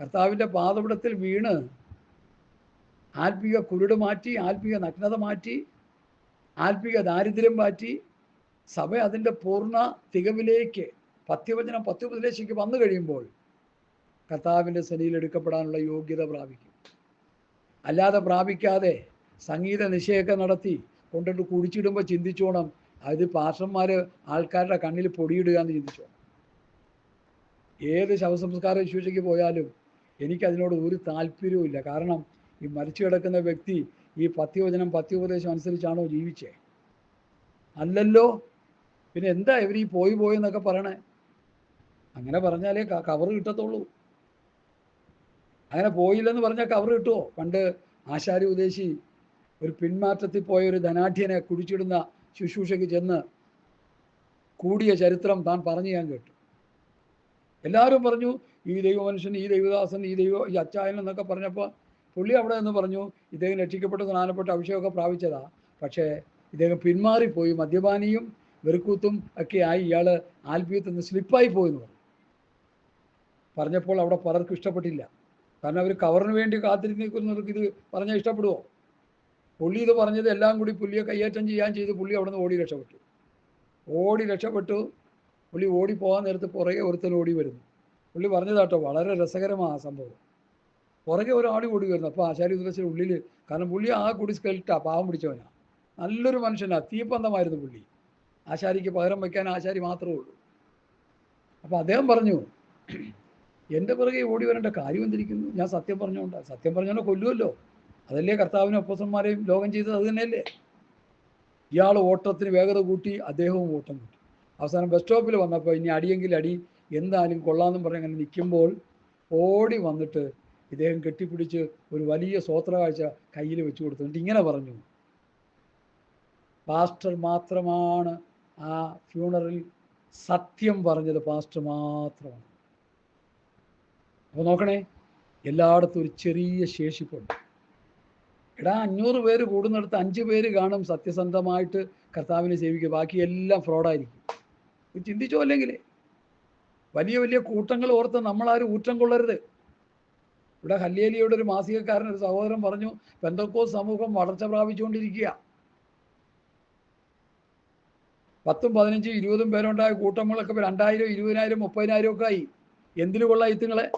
കർത്താവിൻ്റെ പാദപീഠത്തിൽ വീണ് ആത്മീക കുരുട് മാറ്റി, ആത്മീക നഗ്നത മാറ്റി, ആത്മീക ദാരിദ്ര്യം മാറ്റി സഭ അതിൻ്റെ പൂർണ്ണ തികവിലേക്ക് പത്യവചനം പത്യോപദേശിക്ക് വന്നു കഴിയുമ്പോൾ കർത്താവിൻ്റെ സന്നിധിയിൽ എടുക്കപ്പെടാനുള്ള യോഗ്യത പ്രാപിക്കും. അല്ലാതെ പ്രാപിക്കാതെ സംഗീത നിശയൊക്കെ നടത്തി കൊണ്ടിട്ട് കുടിച്ചിടുമ്പോൾ ചിന്തിച്ചോണം അത് പാസ്റ്റർമാർ ആൾക്കാരുടെ കണ്ണിൽ പൊടിയിടുക എന്ന് ചിന്തിച്ചോണം. ഏത് ശവസംസ്കാര ശുശ്രൂഷയ്ക്ക് പോയാലും എനിക്കതിനോട് ഒരു താല്പര്യവും ഇല്ല. കാരണം ഈ മരിച്ചു കിടക്കുന്ന വ്യക്തി ഈ പത്യവചനം പത്യോപദേശം അനുസരിച്ചാണോ ജീവിച്ചേ? അല്ലല്ലോ. പിന്നെ എന്താ ഇവർ ഈ പോയി എന്നൊക്കെ പറയണേ? അങ്ങനെ പറഞ്ഞാലേ കവർ കിട്ടത്തുള്ളൂ. അങ്ങനെ പോയില്ലെന്ന് പറഞ്ഞാൽ കവർ കിട്ടുമോ? പണ്ട് ആശാരി ഉദ്ദേശി ഒരു പിന്മാറ്റത്തിൽ പോയ ഒരു ധനാഢ്യനെ കുടിച്ചിടുന്ന ശുശ്രൂഷയ്ക്ക് ചെന്ന് കൂടിയ ചരിത്രം താൻ പറഞ്ഞു ഞാൻ കേട്ടു. എല്ലാവരും പറഞ്ഞു ഈ ദൈവമനുഷ്യൻ, ഈ ദൈവദാസൻ, ഈ അച്ചായൻ എന്നൊക്കെ പറഞ്ഞപ്പോൾ പുള്ളി അവിടെ നിന്ന് പറഞ്ഞു ഇദ്ദേഹം രക്ഷിക്കപ്പെട്ട സ്നാനപ്പെട്ട അഭിഷേകമൊക്കെ പ്രാപിച്ചതാ, പക്ഷേ ഇദ്ദേഹം പിന്മാറിപ്പോയി, മദ്യപാനിയും വെറുക്കൂത്തും ഒക്കെ ആയി, ഇയാൾ ആത്മീയത്തിൽ നിന്ന് സ്ലിപ്പായി പോയെന്ന് പറഞ്ഞു. പറഞ്ഞപ്പോൾ അവിടെ പലർക്കും ഇഷ്ടപ്പെട്ടില്ല. കാരണം അവർ കവറിന് വേണ്ടി കാത്തിരിക്കുന്നവർക്ക് ഇത് പറഞ്ഞാൽ ഇഷ്ടപ്പെടുമോ? പുള്ളി ഇത് പറഞ്ഞത് എല്ലാം കൂടി പുള്ളിയെ കയ്യേറ്റം ചെയ്യാൻ ചെയ്ത് പുള്ളി അവിടെ നിന്ന് ഓടി രക്ഷപ്പെട്ടു. പുള്ളി ഓടിപ്പോകാൻ നേരത്ത് പുറകെ ഒരുത്തൻ ഓടി വരുന്നു. പുള്ളി പറഞ്ഞതാട്ടോ, വളരെ രസകരമാണ് ആ സംഭവം. പുറകെ ഒരാൾ ഓടി വരുന്നു. അപ്പോൾ ആശാരി ഉദ്ദേശിച്ച ഉള്ളിൽ, കാരണം പുള്ളി ആ കൂടി സ്കെൽറ്റാ, പാവം പിടിച്ചവനാണ്, നല്ലൊരു മനുഷ്യനാണ്, തീപ്പന്തമായിരുന്നു പുള്ളി. ആശാരിക്ക് പകരം വയ്ക്കാൻ ആശാരി മാത്രമേ ഉള്ളൂ. അപ്പോൾ അദ്ദേഹം പറഞ്ഞു, എൻ്റെ പുറകെ ഓടി വരേണ്ട കാര്യം എന്തിരിക്കുന്നു? ഞാൻ സത്യം പറഞ്ഞോണ്ട് കൊല്ലുമല്ലോ. അതല്ലേ കർത്താവിനും അപ്പോസ്തലന്മാരെയും ലോകം ചെയ്തത്? അത് തന്നെയല്ലേ. ഇയാൾ ഓട്ടത്തിന് വേഗത കൂട്ടി, അദ്ദേഹവും ഓട്ടം കൂട്ടി. അവസാനം ബസ് സ്റ്റോപ്പിൽ വന്നപ്പോൾ ഇനി അടിയെങ്കിൽ അടി, എന്തായാലും കൊള്ളാമെന്നും പറഞ്ഞ് അങ്ങനെ നിൽക്കുമ്പോൾ ഓടി വന്നിട്ട് ഇദ്ദേഹം കെട്ടിപ്പിടിച്ച് ഒരു വലിയ സ്വോത്ര കാഴ്ച കയ്യിൽ വെച്ച് കൊടുത്തിട്ട് ഇങ്ങനെ പറഞ്ഞു, പാസ്റ്റർ മാത്രമാണ് ആ ഫ്യൂണറിൽ സത്യം പറഞ്ഞത്, പാസ്റ്റർ മാത്രമാണ്. അപ്പോൾ നോക്കണേ, എല്ലായിടത്തും ഒരു ചെറിയ ശേഷിപ്പുണ്ട്. 500 പേര് കൂടുന്നിടത്ത് 5 പേര് കാണും സത്യസന്ധമായിട്ട് കർത്താവിനെ സേവിക്കുക, ബാക്കി എല്ലാം ഫ്രോഡായിരിക്കും. ചിന്തിച്ചോ? അല്ലെങ്കിൽ വലിയ വലിയ കൂട്ടങ്ങൾ ഓർത്ത് നമ്മളാരും ഊറ്റം കൊള്ളരുത്. ഇവിടെ ഹല്ലേലിയുടെ ഒരു മാസികക്കാരൻ, ഒരു സഹോദരൻ പറഞ്ഞു, പെന്തക്കോസ്ത് സമൂഹം വളർച്ച പ്രാപിച്ചുകൊണ്ടിരിക്കുക. 10, 15, 20 പേരുണ്ടായ കൂട്ടങ്ങളൊക്കെ 2000, 20,000, 30,000 ഒക്കെ ആയി. എന്തിനു കൊള്ളാം ഇത്തുങ്ങളെ?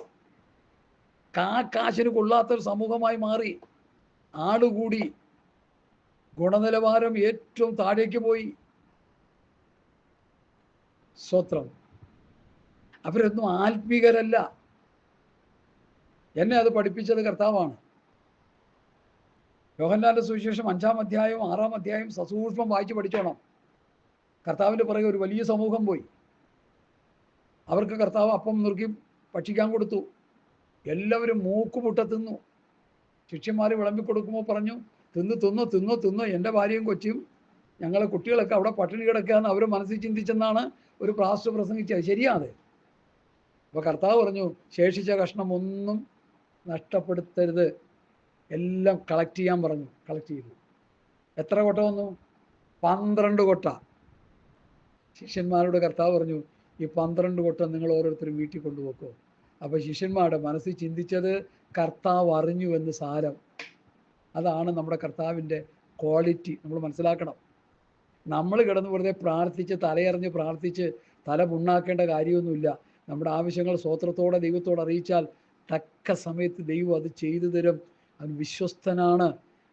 കാശിന് കൊള്ളാത്തൊരു സമൂഹമായി മാറി. ആടുകൂടി, ഗുണനിലവാരം ഏറ്റവും താഴേക്ക് പോയി. സ്തോത്രം. അവരൊന്നും ആത്മീകരല്ല. എന്നെ അത് പഠിപ്പിച്ചത് കർത്താവാണ്. യോഹന്നാന്റെ സുവിശേഷം 5-ാം അധ്യായവും 6-ാം അധ്യായവും സസൂക്ഷ്മം വായിച്ച് പഠിച്ചോണം. കർത്താവിൻ്റെ പുറകെ ഒരു വലിയ സമൂഹം പോയി. അവർക്ക് കർത്താവ് അപ്പം നുറുക്കി ഭക്ഷിക്കാൻ കൊടുത്തു. എല്ലാവരും മൂക്കുമുട്ട തിന്നു. ശിഷ്യന്മാർ വിളമ്പിക്കൊടുക്കുമ്പോൾ പറഞ്ഞു, തിന്നു, എൻ്റെ ഭാര്യയും കൊച്ചും ഞങ്ങളെ കുട്ടികളൊക്കെ അവിടെ പട്ടിണി കിടക്കുകയെന്ന് അവർ മനസ്സിൽ ചിന്തിച്ചെന്നാണ് ഒരു പാസ്റ്റർ പ്രസംഗിച്ചത്. ശരിയാണ്. അപ്പോൾ കർത്താവ് പറഞ്ഞു, ശേഷിച്ച കഷ്ണം ഒന്നും നഷ്ടപ്പെടുത്തരുത്, എല്ലാം കളക്ട് ചെയ്യാൻ പറഞ്ഞു. കളക്ട് ചെയ്തു. എത്ര കൊട്ട വന്നു? 12 കൊട്ട. ശിഷ്യന്മാരോട് കർത്താവ് പറഞ്ഞു, ഈ 12 കൊട്ട നിങ്ങൾ ഓരോരുത്തരും വീട്ടിൽ കൊണ്ടുപോക്കോ. അപ്പോൾ ശിഷ്യന്മാരുടെ മനസ്സിൽ ചിന്തിച്ചത് കർത്താവ് അറിഞ്ഞു എന്ന് സാരം. അതാണ് നമ്മുടെ കർത്താവിൻ്റെ ക്വാളിറ്റി. നമ്മൾ മനസ്സിലാക്കണം. നമ്മൾ കിടന്ന് വെറുതെ പ്രാർത്ഥിച്ച് തലയറിഞ്ഞ് പ്രാർത്ഥിച്ച് തല പുണ്ണാക്കേണ്ട കാര്യമൊന്നുമില്ല. നമ്മുടെ ആവശ്യങ്ങൾ സ്തോത്രത്തോടെ ദൈവത്തോട് അറിയിച്ചാൽ തക്ക സമയത്ത് ദൈവം അത് ചെയ്തു തരും. അവൻ വിശ്വസ്തനാണ്.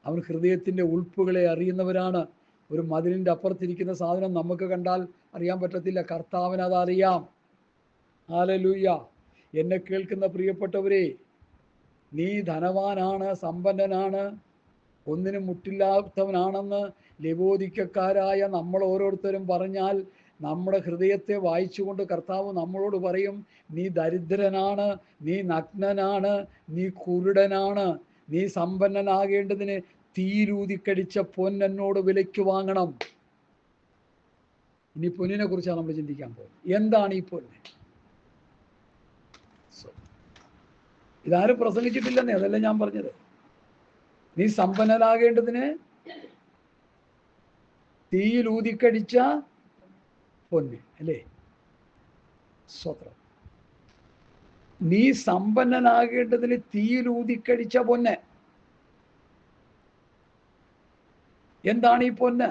അവൻ ഹൃദയത്തിൻ്റെ ഉൾപ്പുകളെ അറിയുന്നവരാണ്. ഒരു മതിലിൻ്റെ അപ്പുറത്തിരിക്കുന്ന സാധനം നമുക്ക് കണ്ടാൽ അറിയാൻ പറ്റത്തില്ല, കർത്താവിന് അതറിയാം. ഹല്ലേലൂയ. എന്നെ കേൾക്കുന്ന പ്രിയപ്പെട്ടവരെ, നീ ധനവാനാണ്, സമ്പന്നനാണ്, ഒന്നിനും മുട്ടില്ലാത്തവനാണെന്ന് ലവോദിക്കക്കാരായ നമ്മൾ ഓരോരുത്തരും പറഞ്ഞാൽ നമ്മുടെ ഹൃദയത്തെ വായിച്ചുകൊണ്ട് കർത്താവ് നമ്മളോട് പറയും, നീ ദരിദ്രനാണ്, നീ നഗ്നനാണ്, നീ കുരുടനാണ്, നീ സമ്പന്നനാകേണ്ടതിന് തീരൂതിക്കടിച്ച പൊന്നെന്നോട് വിലയ്ക്ക് വാങ്ങണം. ഇനി പൊന്നിനെ കുറിച്ചാണ് നമ്മൾ ചിന്തിക്കാൻ പോകുന്നത്. എന്താണ് ഈ പൊന്ന്? ഇതാരും പ്രസംഗിച്ചിട്ടില്ലെന്നേ, അതല്ല ഞാൻ പറഞ്ഞത്. നീ സമ്പന്നനാകേണ്ടതിന് തീയിൽ ഊതിക്കടിച്ച പൊന്ന്, അല്ലേ? സ്വത്രം. നീ സമ്പന്നനാകേണ്ടതിന് തീയിൽ ഊതിക്കടിച്ച പൊന്ന്. എന്താണ് ഈ പൊന്ന്?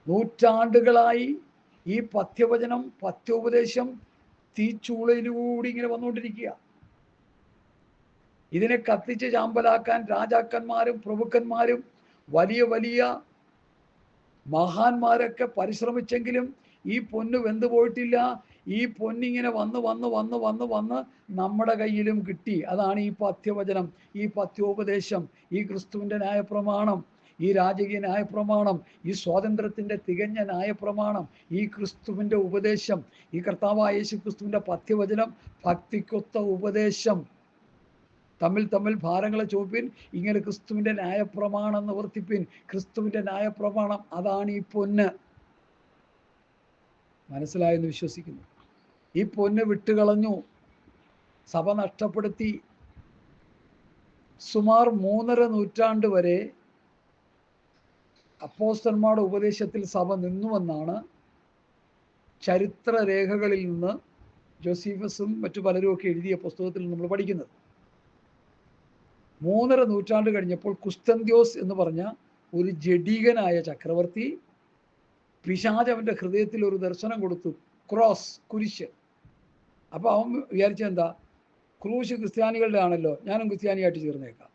നൂറ്റാണ്ടുകളായി ഈ പഥ്യവചനം, പഥ്യോപദേശം തീച്ചൂളയിലൂടെ ഇങ്ങനെ വന്നുകൊണ്ടിരിക്കുക. ഇതിനെ കത്തിച്ച് ചാമ്പലാക്കാൻ രാജാക്കന്മാരും പ്രഭുക്കന്മാരും വലിയ വലിയ മഹാന്മാരൊക്കെ പരിശ്രമിച്ചെങ്കിലും ഈ പൊന്ന് വെന്തു പോയിട്ടില്ല. ഈ പൊന്നിങ്ങനെ വന്ന് വന്ന് വന്ന് വന്ന് വന്ന് നമ്മുടെ കയ്യിലും കിട്ടി. അതാണ് ഈ പഥ്യവചനം, ഈ പഥ്യോപദേശം, ഈ ക്രിസ്തുവിൻ്റെ ന്യായപ്രമാണം, ഈ രാജകീയ ന്യായപ്രമാണം, ഈ സ്വാതന്ത്ര്യത്തിൻ്റെ തികഞ്ഞ ന്യായപ്രമാണം, ഈ ക്രിസ്തുവിൻ്റെ ഉപദേശം, ഈ കർത്താവായ യേശു ക്രിസ്തുവിൻ്റെ പഥ്യവചനം, ഭക്തിക്കൊത്ത ഉപദേശം. തമ്മിൽ തമ്മിൽ ഭാരങ്ങളെ ചുമപ്പിൻ, ഇങ്ങനെ ക്രിസ്തുവിൻ്റെ ന്യായപ്രമാണം നിവർത്തിപ്പിൻ. ക്രിസ്തുവിൻ്റെ ന്യായപ്രമാണം, അതാണ് ഈ പൊന്ന്. മനസ്സിലായെന്ന് വിശ്വസിക്കുന്നു. ഈ പൊന്ന് വിട്ടുകളഞ്ഞു, സഭ നഷ്ടപ്പെടുത്തി. സുമാർ 3.5 നൂറ്റാണ്ട് വരെ അപ്പോസ്തലന്മാരുടെ ഉപദേശത്തിൽ സഭ നിന്നുവെന്നാണ് ചരിത്രരേഖകളിൽ നിന്ന് ജോസീഫസും മറ്റു പലരും ഒക്കെ എഴുതിയ പുസ്തകത്തിൽ നമ്മൾ പഠിക്കുന്നത്. 3.5 നൂറ്റാണ്ട് കഴിഞ്ഞപ്പോൾ കുസ്തന്ത്യോസ് എന്ന് പറഞ്ഞ ഒരു ജഡീകനായ ചക്രവർത്തി പിശാച് അവൻ്റെ ഹൃദയത്തിൽ ഒരു ദർശനം കൊടുത്തു, ക്രോസ്, കുരിശ്. അപ്പോൾ അവൻ വിചാരിച്ചെന്താ, ക്രൂശ് ക്രിസ്ത്യാനികളുടെ ആണല്ലോ, ഞാനും ക്രിസ്ത്യാനിയായിട്ട് ചേർന്നേക്കാം.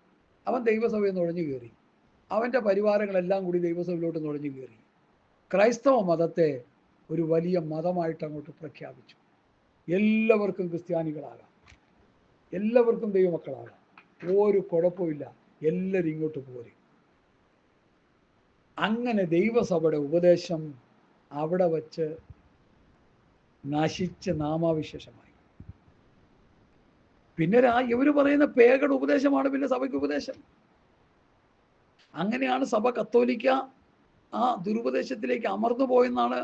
അവൻ ദൈവസഭയിൽ നുഴഞ്ഞു കയറി. അവൻ്റെ പരിവാരങ്ങളെല്ലാം കൂടി ദൈവസഭയിലോട്ട് നുഴഞ്ഞു കയറി. ക്രൈസ്തവ മതത്തെ ഒരു വലിയ മതമായിട്ട് അങ്ങോട്ട് പ്രഖ്യാപിച്ചു. എല്ലാവർക്കും ക്രിസ്ത്യാനികളാകാം, എല്ലാവർക്കും ദൈവമക്കളാകാം, ഒരു കുഴപ്പമില്ല, എല്ലാവരും ഇങ്ങോട്ട് പോരും. അങ്ങനെ ദൈവസഭയുടെ ഉപദേശം അവിടെ വച്ച് നശിച്ച് നാമാവിശേഷമായി. പിന്നെ ഇവർ പറയുന്ന പേകളുടെ ഉപദേശമാണ് പിന്നെ സഭയ്ക്ക് ഉപദേശം. അങ്ങനെയാണ് സഭ കത്തോലിക്ക ആ ദുരുപദേശത്തിലേക്ക് അമർന്നു പോയെന്നാണ്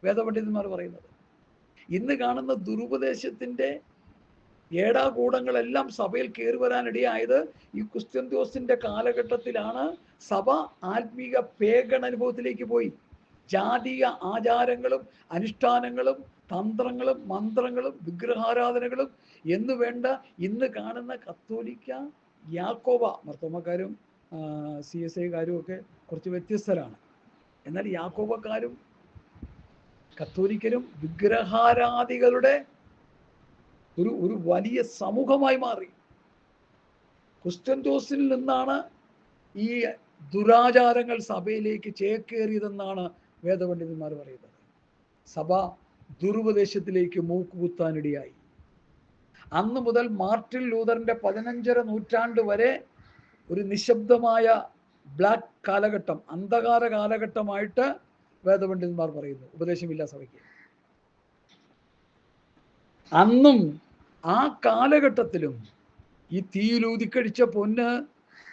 വേദപണ്ഡിതന്മാർ പറയുന്നത്. ഇന്ന് കാണുന്ന ദുരുപദേശത്തിൻ്റെ ഏടാകൂടങ്ങളെല്ലാം സഭയിൽ കയറി വരാനിടയായത് ഈ കുസ്തന്ത്യോസിന്റെ കാലഘട്ടത്തിലാണ്. സഭ ആത്മീക പേഗൺ അനുഭവത്തിലേക്ക് പോയി. ജാതീയ ആചാരങ്ങളും അനുഷ്ഠാനങ്ങളും തന്ത്രങ്ങളും മന്ത്രങ്ങളും വിഗ്രഹാരാധനകളും എന്ന് വേണ്ട ഇന്ന് കാണുന്ന കത്തോലിക്ക, യാക്കോബ, മർത്തോമക്കാരും CSIക്കാരും ഒക്കെ കുറച്ച് വ്യത്യസ്തരാണ്. എന്നാൽ യാക്കോബക്കാരും കത്തോലിക്കരും വിഗ്രഹാരാധികളുടെ ഒരു വലിയ സമൂഹമായി മാറി. കുസ്തന്ത്യോസിൽ നിന്നാണ് ഈ ദുരാചാരങ്ങൾ സഭയിലേക്ക് ചേക്കേറിയതെന്നാണ് വേദപണ്ഡിതന്മാർ പറയുന്നത്. സഭ ദുരുപദേശത്തിലേക്ക് മൂക്കുകുത്താനിടയായി. അന്ന് മുതൽ മാർട്ടിൻ ലൂതറിന്റെ 15.5 നൂറ്റാണ്ട് വരെ ഒരു നിശബ്ദമായ ബ്ലാക്ക് കാലഘട്ടം, അന്ധകാര കാലഘട്ടമായിട്ട് വേദപണ്ഡിതന്മാർ പറയുന്നു. ഉപദേശമില്ല സഭയ്ക്ക്. അന്നും ആ കാലഘട്ടത്തിലും ഈ തീയിലൂതിക്കഴിച്ച പൊന്ന്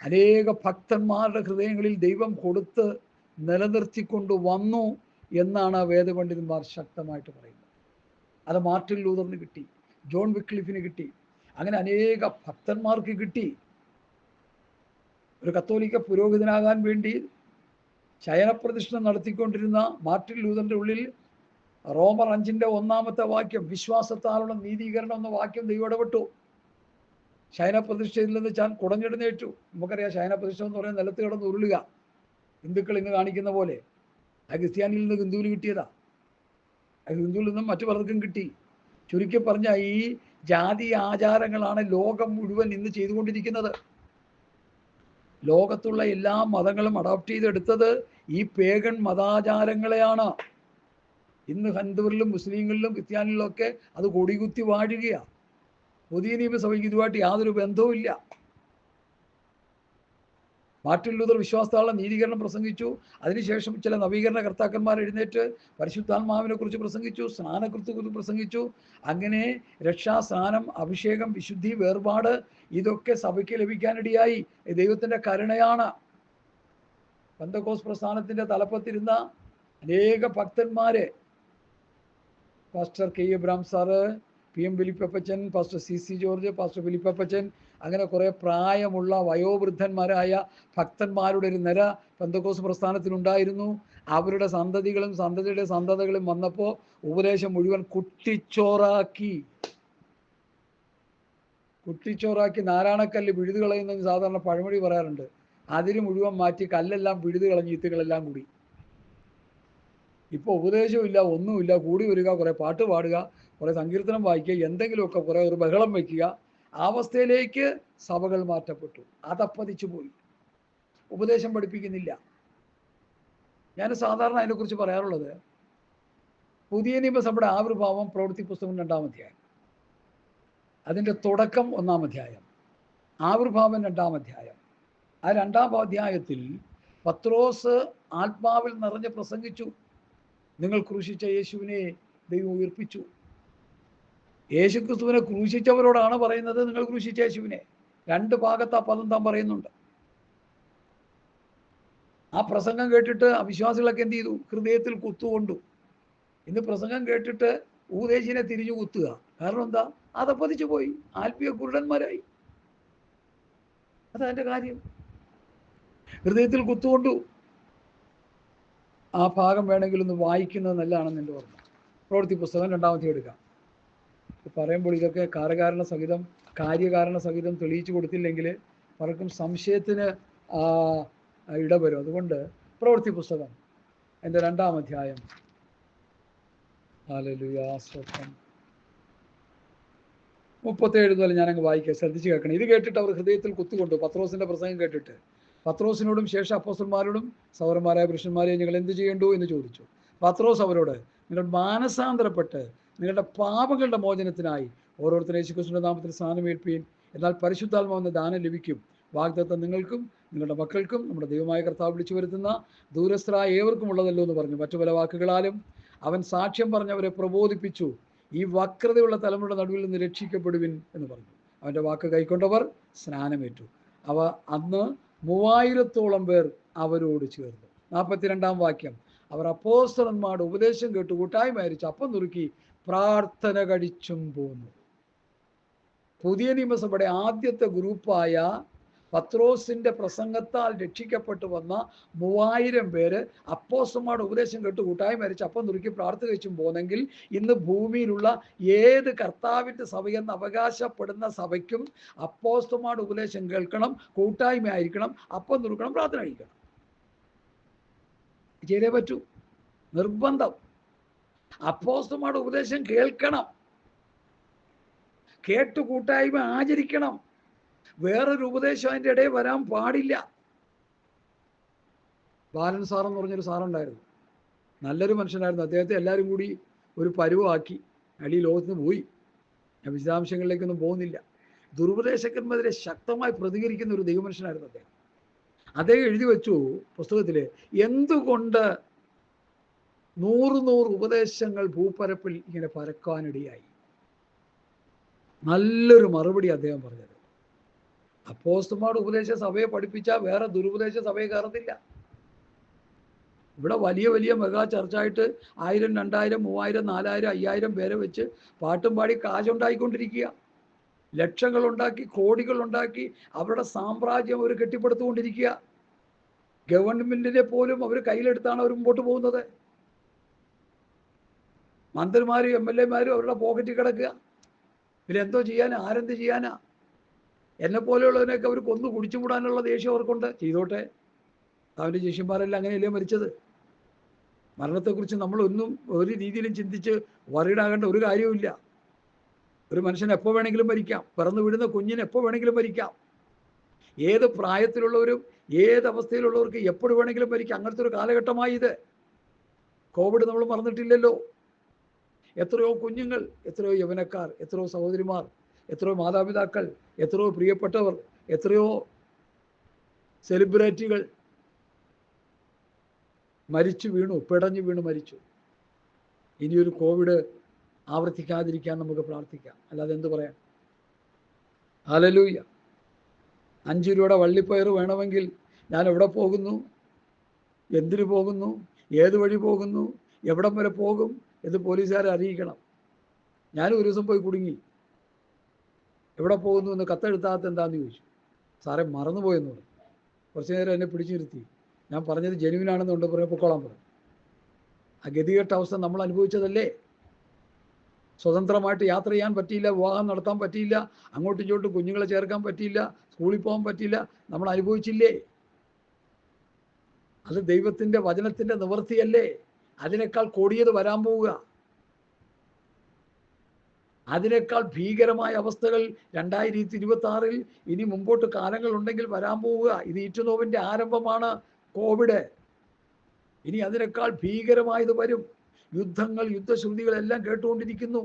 അനേക ഭക്തന്മാരുടെ ഹൃദയങ്ങളിൽ ദൈവം കൊടുത്ത് നിലനിർത്തിക്കൊണ്ട് വന്നു എന്നാണ് വേദപണ്ഡിതന്മാർ ശക്തമായിട്ട് പറയുന്നത്. അത് മാർട്ടിൻ ലൂതറിന് കിട്ടി, ജോൺ വിക്ലിഫിന് കിട്ടി, അങ്ങനെ അനേക ഭക്തന്മാർക്ക് കിട്ടി. ഒരു കത്തോലിക്ക പുരോഹിതനാകാൻ വേണ്ടി ശയനപ്രദക്ഷിണം നടത്തിക്കൊണ്ടിരുന്ന മാർട്ടിൻ ലൂതറിൻ്റെ ഉള്ളിൽ റോമർ 5:1 വാക്യം, വിശ്വാസത്താലുള്ള നീതീകരണം എന്ന വാക്യം ദൈവം ഇടപെട്ടു. ശയനപ്രതിഷ്ഠയിൽ നിന്ന് ഞാൻ കുടഞ്ഞെടുന്നേറ്റു. നമുക്കറിയാം, ശയനപ്രതിഷ്ഠ എന്ന് പറയുന്നത് നിലത്ത് കിടന്ന് ഉരുളുക, ഹിന്ദുക്കൾ ഇന്ന് കാണിക്കുന്ന പോലെ. ആ ക്രിസ്ത്യാനിയിൽ നിന്ന് ഹിന്ദുവിന് കിട്ടിയതാ, ആ ഹിന്ദുവിൽ നിന്നും മറ്റു പലർക്കും കിട്ടി. ചുരുക്കി പറഞ്ഞാൽ ഈ ജാതി ആചാരങ്ങളാണ് ലോകം മുഴുവൻ ഇന്ന് ചെയ്തുകൊണ്ടിരിക്കുന്നത്. ലോകത്തുള്ള എല്ലാ മതങ്ങളും അഡോപ്റ്റ് ചെയ്തെടുത്തത് ഈ പേഗൺ മതാചാരങ്ങളെയാണ്. ഇന്ന് ഹിന്ദുവിലും മുസ്ലിങ്ങളിലും ക്രിസ്ത്യാനികളിലും ഒക്കെ അത് കൊടികുത്തി വാഴുകയാണ്. പുതിയ നിയമസഭയ്ക്ക് ഇതുമായിട്ട് യാതൊരു ബന്ധവുമില്ല. മാർട്ടിൻ ലൂതർ വിശ്വാസത്താലുള്ള നീതീകരണം പ്രസംഗിച്ചു. അതിനുശേഷം ചില നവീകരണ കർത്താക്കന്മാർ എഴുന്നേറ്റ് പരിശുദ്ധാത്മാവിനെ കുറിച്ച് പ്രസംഗിച്ചു, സ്നാനകൃത്യക്കുറിച്ച് പ്രസംഗിച്ചു. അങ്ങനെ രക്ഷാ, സ്നാനം, അഭിഷേകം, വിശുദ്ധി, വേർപാട് ഇതൊക്കെ സഭയ്ക്ക് ലഭിക്കാനിടയായി. ദൈവത്തിൻ്റെ കരുണയാണ്. പെന്തക്കോസ്ത് പ്രസ്ഥാനത്തിൻ്റെ തലപ്പത്തിരുന്ന അനേക ഭക്തന്മാരെ, pastor K Abraham sir, PM ഫിലിപ്പപ്പച്ചൻ, പാസ്റ്റർ CC ജോർജ്, പാസ്റ്റർ ഫിലിപ്പപ്പച്ചൻ, അങ്ങനെ കുറേ പ്രായമുള്ള വയോവൃദ്ധന്മാരായ ഭക്തന്മാരുടെ ഒരു നിര പെന്തക്കോസ്ത് പ്രസ്ഥാനത്തിനുണ്ടായിരുന്നു. അവരുടെ സന്തതികളും സന്തതിയുടെ സന്തതികളും വന്നപ്പോൾ ഉപദേശം മുഴുവൻ കുട്ടിച്ചോറാക്കി നാരായണക്കല്ല് പിഴുതു കളയുന്നതെന്ന് സാധാരണ പഴമൊഴി പറയാറുണ്ട്. അതിന് മുഴുവൻ മാറ്റി കല്ലെല്ലാം പിഴുതു കളഞ്ഞ് ഇത്തുകളെല്ലാം കൂടി. ഇപ്പോൾ ഉപദേശമില്ല, ഒന്നുമില്ല. കൂടി വരിക, കുറേ പാട്ട് പാടുക, കുറേ സങ്കീർത്തനം വായിക്കുക, എന്തെങ്കിലുമൊക്കെ കുറേ ഒരു ബഹളം വയ്ക്കുക. ആ അവസ്ഥയിലേക്ക് സഭകൾ മാറ്റപ്പെട്ടു. അതപ്പതിച്ചു പോയി. ഉപദേശം പഠിപ്പിക്കുന്നില്ല. ഞാൻ സാധാരണ അതിനെക്കുറിച്ച് പറയാറുള്ളത്, പുതിയ നിയമസഭയുടെ ആവിർഭാവം പ്രവൃത്തി പുസ്തകം 2-ാം അധ്യായം, അതിൻ്റെ തുടക്കം 1-ാം അധ്യായം, ആവിർഭാവം 2-ാം അധ്യായം. ആ 2-ാം അധ്യായത്തിൽ പത്രോസ് ആത്മാവിൽ നിറഞ്ഞ് പ്രസംഗിച്ചു. നിങ്ങൾ ക്രൂശിച്ച യേശുവിനെ ദൈവം ഉയർപ്പിച്ചു. യേശുക്രിസ്തുവിനെ ക്രൂശിച്ചവരോടാണ് പറയുന്നത്, നിങ്ങൾ ക്രൂശിച്ച യേശുവിനെ. 2 ഭാഗത്ത് ആ പദം താൻ പറയുന്നുണ്ട്. ആ പ്രസംഗം കേട്ടിട്ട് അവിശ്വാസികളൊക്കെ എന്ത് ചെയ്തു? ഹൃദയത്തിൽ കുത്തുകൊണ്ടു. ഇന്ന് പ്രസംഗം കേട്ടിട്ട് ഉപദേശിനെ തിരിഞ്ഞു കുത്തുക. കാരണം എന്താ? അതപ്പതിച്ചു പോയി, ആത്മീയ കുരുടന്മാരായി. അതതിൻ്റെ കാര്യം. ഹൃദയത്തിൽ കുത്തുകൊണ്ടു. ആ ഭാഗം വേണമെങ്കിൽ ഒന്ന് വായിക്കുന്നത് നല്ലതാണെന്ന് എൻ്റെ ഓർമ്മ. പ്രവൃത്തി പുസ്തകം 2-ാം അധ്യായം എടുക്കാം. പറയുമ്പോൾ ഇതൊക്കെ കാര്യകാരണ സഹിതം തെളിയിച്ചു കൊടുത്തില്ലെങ്കിൽ പലർക്കും സംശയത്തിന് ഇടവരും. അതുകൊണ്ട് പ്രവൃത്തി പുസ്തകം എൻ്റെ 2-ാം അധ്യായം, ഹല്ലേലൂയ, സ്തോത്രം, 37 മുതൽ ഞാനങ്ങ് വായിക്കാം. ശ്രദ്ധിച്ച് കേൾക്കണം. ഇത് കേട്ടിട്ട് അവർ ഹൃദയത്തിൽ കുത്തുകൊണ്ടു. പത്രോസിൻ്റെ പ്രസംഗം കേട്ടിട്ട് പത്രോസിനോടും ശേഷ അപ്പോസ്തലന്മാരോടും സഹോദരന്മാരായ പുരുഷന്മാരെ ഞങ്ങൾ എന്ത് ചെയ്യേണ്ടു എന്ന് ചോദിച്ചു. പത്രോസ് അവരോട്, നിങ്ങൾ മാനസാന്തരപ്പെട്ട് നിങ്ങളുടെ പാപങ്ങളുടെ മോചനത്തിനായി ഓരോരുത്തരും യേശുക്രിസ്തുവിന്റെ നാമത്തിൽ സ്നാനമേൽപ്പീൻ. എന്നാൽ പരിശുദ്ധാത്മാവെന്ന ദാനം ലഭിക്കും. വാഗ്ദത്തം നിങ്ങൾക്കും നിങ്ങളുടെ മക്കൾക്കും നമ്മുടെ ദൈവമായ കർത്താവ് വിളിച്ചു വരുത്തുന്ന ദൂരസ്ഥരായ ഏവർക്കും ഉള്ളതല്ലോ എന്ന് പറഞ്ഞു. മറ്റു പല വാക്കുകളാലും അവൻ സാക്ഷ്യം പറഞ്ഞവരെ പ്രബോധിപ്പിച്ചു. ഈ വക്രതയുള്ള തലമുറയുടെ നടുവിൽ നിന്ന് രക്ഷിക്കപ്പെടുവിൻ എന്ന് പറഞ്ഞു. അവൻ്റെ വാക്ക് കൈക്കൊണ്ടവർ സ്നാനമേറ്റു. അന്ന് 3000-ഓളം പേർ അവരോട് ചേർന്നു. 42-ാം വാക്യം, അവർ അപ്പോസ്തലന്മാരുടെ ഉപദേശം കേട്ടു കൂട്ടായ്മ ആയിരിച്ച് അപ്പം നുറുക്കി പ്രാർത്ഥന കഴിച്ചും പോന്നു. പുതിയ നിയമസഭയുടെ ആദ്യത്തെ ഗ്രൂപ്പായ പത്രോസിന്റെ പ്രസംഗത്താൽ രക്ഷിക്കപ്പെട്ടു വന്ന 3000 പേര് അപ്പോസ്തലന്മാരുടെ ഉപദേശം കേട്ട് കൂട്ടായ്മ മരിച്ച് അപ്പം നുറുക്കി പ്രാർത്ഥന കഴിച്ചും പോന്നെങ്കിൽ ഇന്ന് ഭൂമിയിലുള്ള ഏത് കർത്താവിൻ്റെ സഭയെന്ന് അവകാശപ്പെടുന്ന സഭയ്ക്കും അപ്പോസ്തലന്മാരുടെ ഉപദേശം കേൾക്കണം, കൂട്ടായ്മ ആയിരിക്കണം, അപ്പം നുറുക്കണം, പ്രാർത്ഥന കഴിക്കണം. ചെയ്തേ പറ്റൂ. നിർബന്ധം. അപ്പോസ്തലന്മാരുടെ ഉപദേശം കേൾക്കണം, കേട്ടു കൂട്ടായ്മ ആചരിക്കണം. വേറൊരു ഉപദേശം അതിൻ്റെ ഇടയിൽ വരാൻ പാടില്ല. ബാലൻ സാറെന്ന് പറഞ്ഞൊരു സാറുണ്ടായിരുന്നു. നല്ലൊരു മനുഷ്യനായിരുന്നു. അദ്ദേഹത്തെ എല്ലാവരും കൂടി ഒരു പരുവാക്കി അടി ലോകത്തിന് പോയി. ഞാൻ വിശദാംശങ്ങളിലേക്കൊന്നും പോകുന്നില്ല. ദുരുപദേശകന്മാരെ ശക്തമായി പ്രതികരിക്കുന്ന ഒരു ദൈവമനുഷ്യനായിരുന്നു അദ്ദേഹം. അദ്ദേഹം എഴുതി വെച്ചു പുസ്തകത്തിൽ, എന്തുകൊണ്ട് 100 ഉപദേശങ്ങൾ ഭൂപരപ്പിൽ ഇങ്ങനെ പരക്കാനിടയായി. നല്ലൊരു മറുപടി അദ്ദേഹം പറഞ്ഞത്. അപ്പോസ്തലന്മാരുടെ ഉപദേശ സഭയെ പഠിപ്പിച്ചാൽ വേറെ ദുരുപദേശ സഭയെ കയറത്തില്ല. ഇവിടെ വലിയ വലിയ മെഗാ ചർച്ചായിട്ട് 1000, 2000, 3000, 4000, 5000 പേരെ വെച്ച് പാട്ടും പാടി കാശുണ്ടായിക്കൊണ്ടിരിക്കുക. ലക്ഷങ്ങളുണ്ടാക്കി, കോടികളുണ്ടാക്കി അവരുടെ സാമ്രാജ്യം അവർ കെട്ടിപ്പടുത്തുകൊണ്ടിരിക്കുക. ഗവൺമെന്റിനെ പോലും അവർ കയ്യിലെടുത്താണ് അവർ മുമ്പോട്ട് പോകുന്നത്. മന്ത്രിമാരും MLA-മാരും അവരുടെ പോക്കറ്റിൽ കിടക്കുക. ഇതിലെന്തോ ചെയ്യാനാ? ആരെന്ത് ചെയ്യാനാ? എന്നെ പോലെയുള്ളവരെയൊക്കെ അവർ കൊന്നു കുടിച്ചുകൂടാനുള്ള ദേഷ്യം അവർക്കുണ്ട്. ചെയ്തോട്ടെ. അവൻ്റെ ശിഷ്യന്മാരെല്ലാം അങ്ങനെയല്ലേ മരിച്ചത്. മരണത്തെക്കുറിച്ച് നമ്മളൊന്നും ഒരു രീതിയിലും ചിന്തിച്ച് വറീഡാകേണ്ട ഒരു കാര്യവുമില്ല. ഒരു മനുഷ്യൻ എപ്പോൾ വേണമെങ്കിലും മരിക്കാം. പിറന്നു വിടുന്ന കുഞ്ഞിന് എപ്പോൾ വേണമെങ്കിലും മരിക്കാം. ഏത് പ്രായത്തിലുള്ളവരും ഏത് അവസ്ഥയിലുള്ളവർക്ക് എപ്പോഴും വേണമെങ്കിലും മരിക്കാം. അങ്ങനത്തെ ഒരു കാലഘട്ടമായി ഇത്. കോവിഡ് നമ്മൾ മറന്നിട്ടില്ലല്ലോ. എത്രയോ കുഞ്ഞുങ്ങൾ, എത്രയോ യൗവനക്കാർ, എത്രയോ സഹോദരിമാർ, എത്രയോ മാതാപിതാക്കൾ, എത്രയോ പ്രിയപ്പെട്ടവർ, എത്രയോ സെലിബ്രിറ്റികൾ മരിച്ചു വീണു, പിടഞ്ഞു വീണു മരിച്ചു. ഇനിയൊരു കോവിഡ് ആവർത്തിക്കാതിരിക്കാൻ നമുക്ക് പ്രാർത്ഥിക്കാം. അല്ലാതെ എന്ത് പറയാം? ഹല്ലേലൂയ. 5 രൂപയുടെ വള്ളിപ്പയർ വേണമെങ്കിൽ ഞാൻ എവിടെ പോകുന്നു? എന്തിനു പോകുന്നു? ഏത് വഴി പോകുന്നു, എവിടം വരെ പോകും എന്ന് പോലീസുകാരെ അറിയിക്കണം. ഞാനും ഒരു ദിവസം പോയി കുടുങ്ങി. എവിടെ പോകുന്നു എന്ന് കത്തെഴുത്താകത്ത് എന്താണെന്ന് ചോദിച്ചു. സാറേ മറന്നുപോയെന്ന് പറഞ്ഞു. കുറച്ച് നേരം എന്നെ പിടിച്ചു നിർത്തി. ഞാൻ പറഞ്ഞത് ജെനുവിനാണെന്നുണ്ട് പറയാൻ പൊക്കോളാൻ പറഞ്ഞു. ആ ഗതികെട്ട അവസ്ഥ നമ്മൾ അനുഭവിച്ചതല്ലേ. സ്വതന്ത്രമായിട്ട് യാത്ര ചെയ്യാൻ പറ്റിയില്ല, വിവാഹം നടത്താൻ പറ്റിയില്ല, അങ്ങോട്ടും ഇങ്ങോട്ടും കുഞ്ഞുങ്ങളെ ചേർക്കാൻ പറ്റിയില്ല, സ്കൂളിൽ പോകാൻ പറ്റിയില്ല. നമ്മൾ അനുഭവിച്ചില്ലേ? അത് ദൈവത്തിൻ്റെ വചനത്തിൻ്റെ നിവൃത്തിയല്ലേ? അതിനേക്കാൾ കൊടിയത് വരാൻ പോവുക. അതിനേക്കാൾ ഭീകരമായ അവസ്ഥകൾ 2026 ഇനി മുമ്പോട്ട് കാലങ്ങൾ ഉണ്ടെങ്കിൽ വരാൻ പോവുക. ഇത് ഈറ്റുനോവിൻ്റെ ആരംഭമാണ് കോവിഡ്. ഇനി അതിനേക്കാൾ ഭീകരമായത് വരും. യുദ്ധങ്ങൾ, യുദ്ധശ്രുതികളെല്ലാം കേട്ടുകൊണ്ടിരിക്കുന്നു.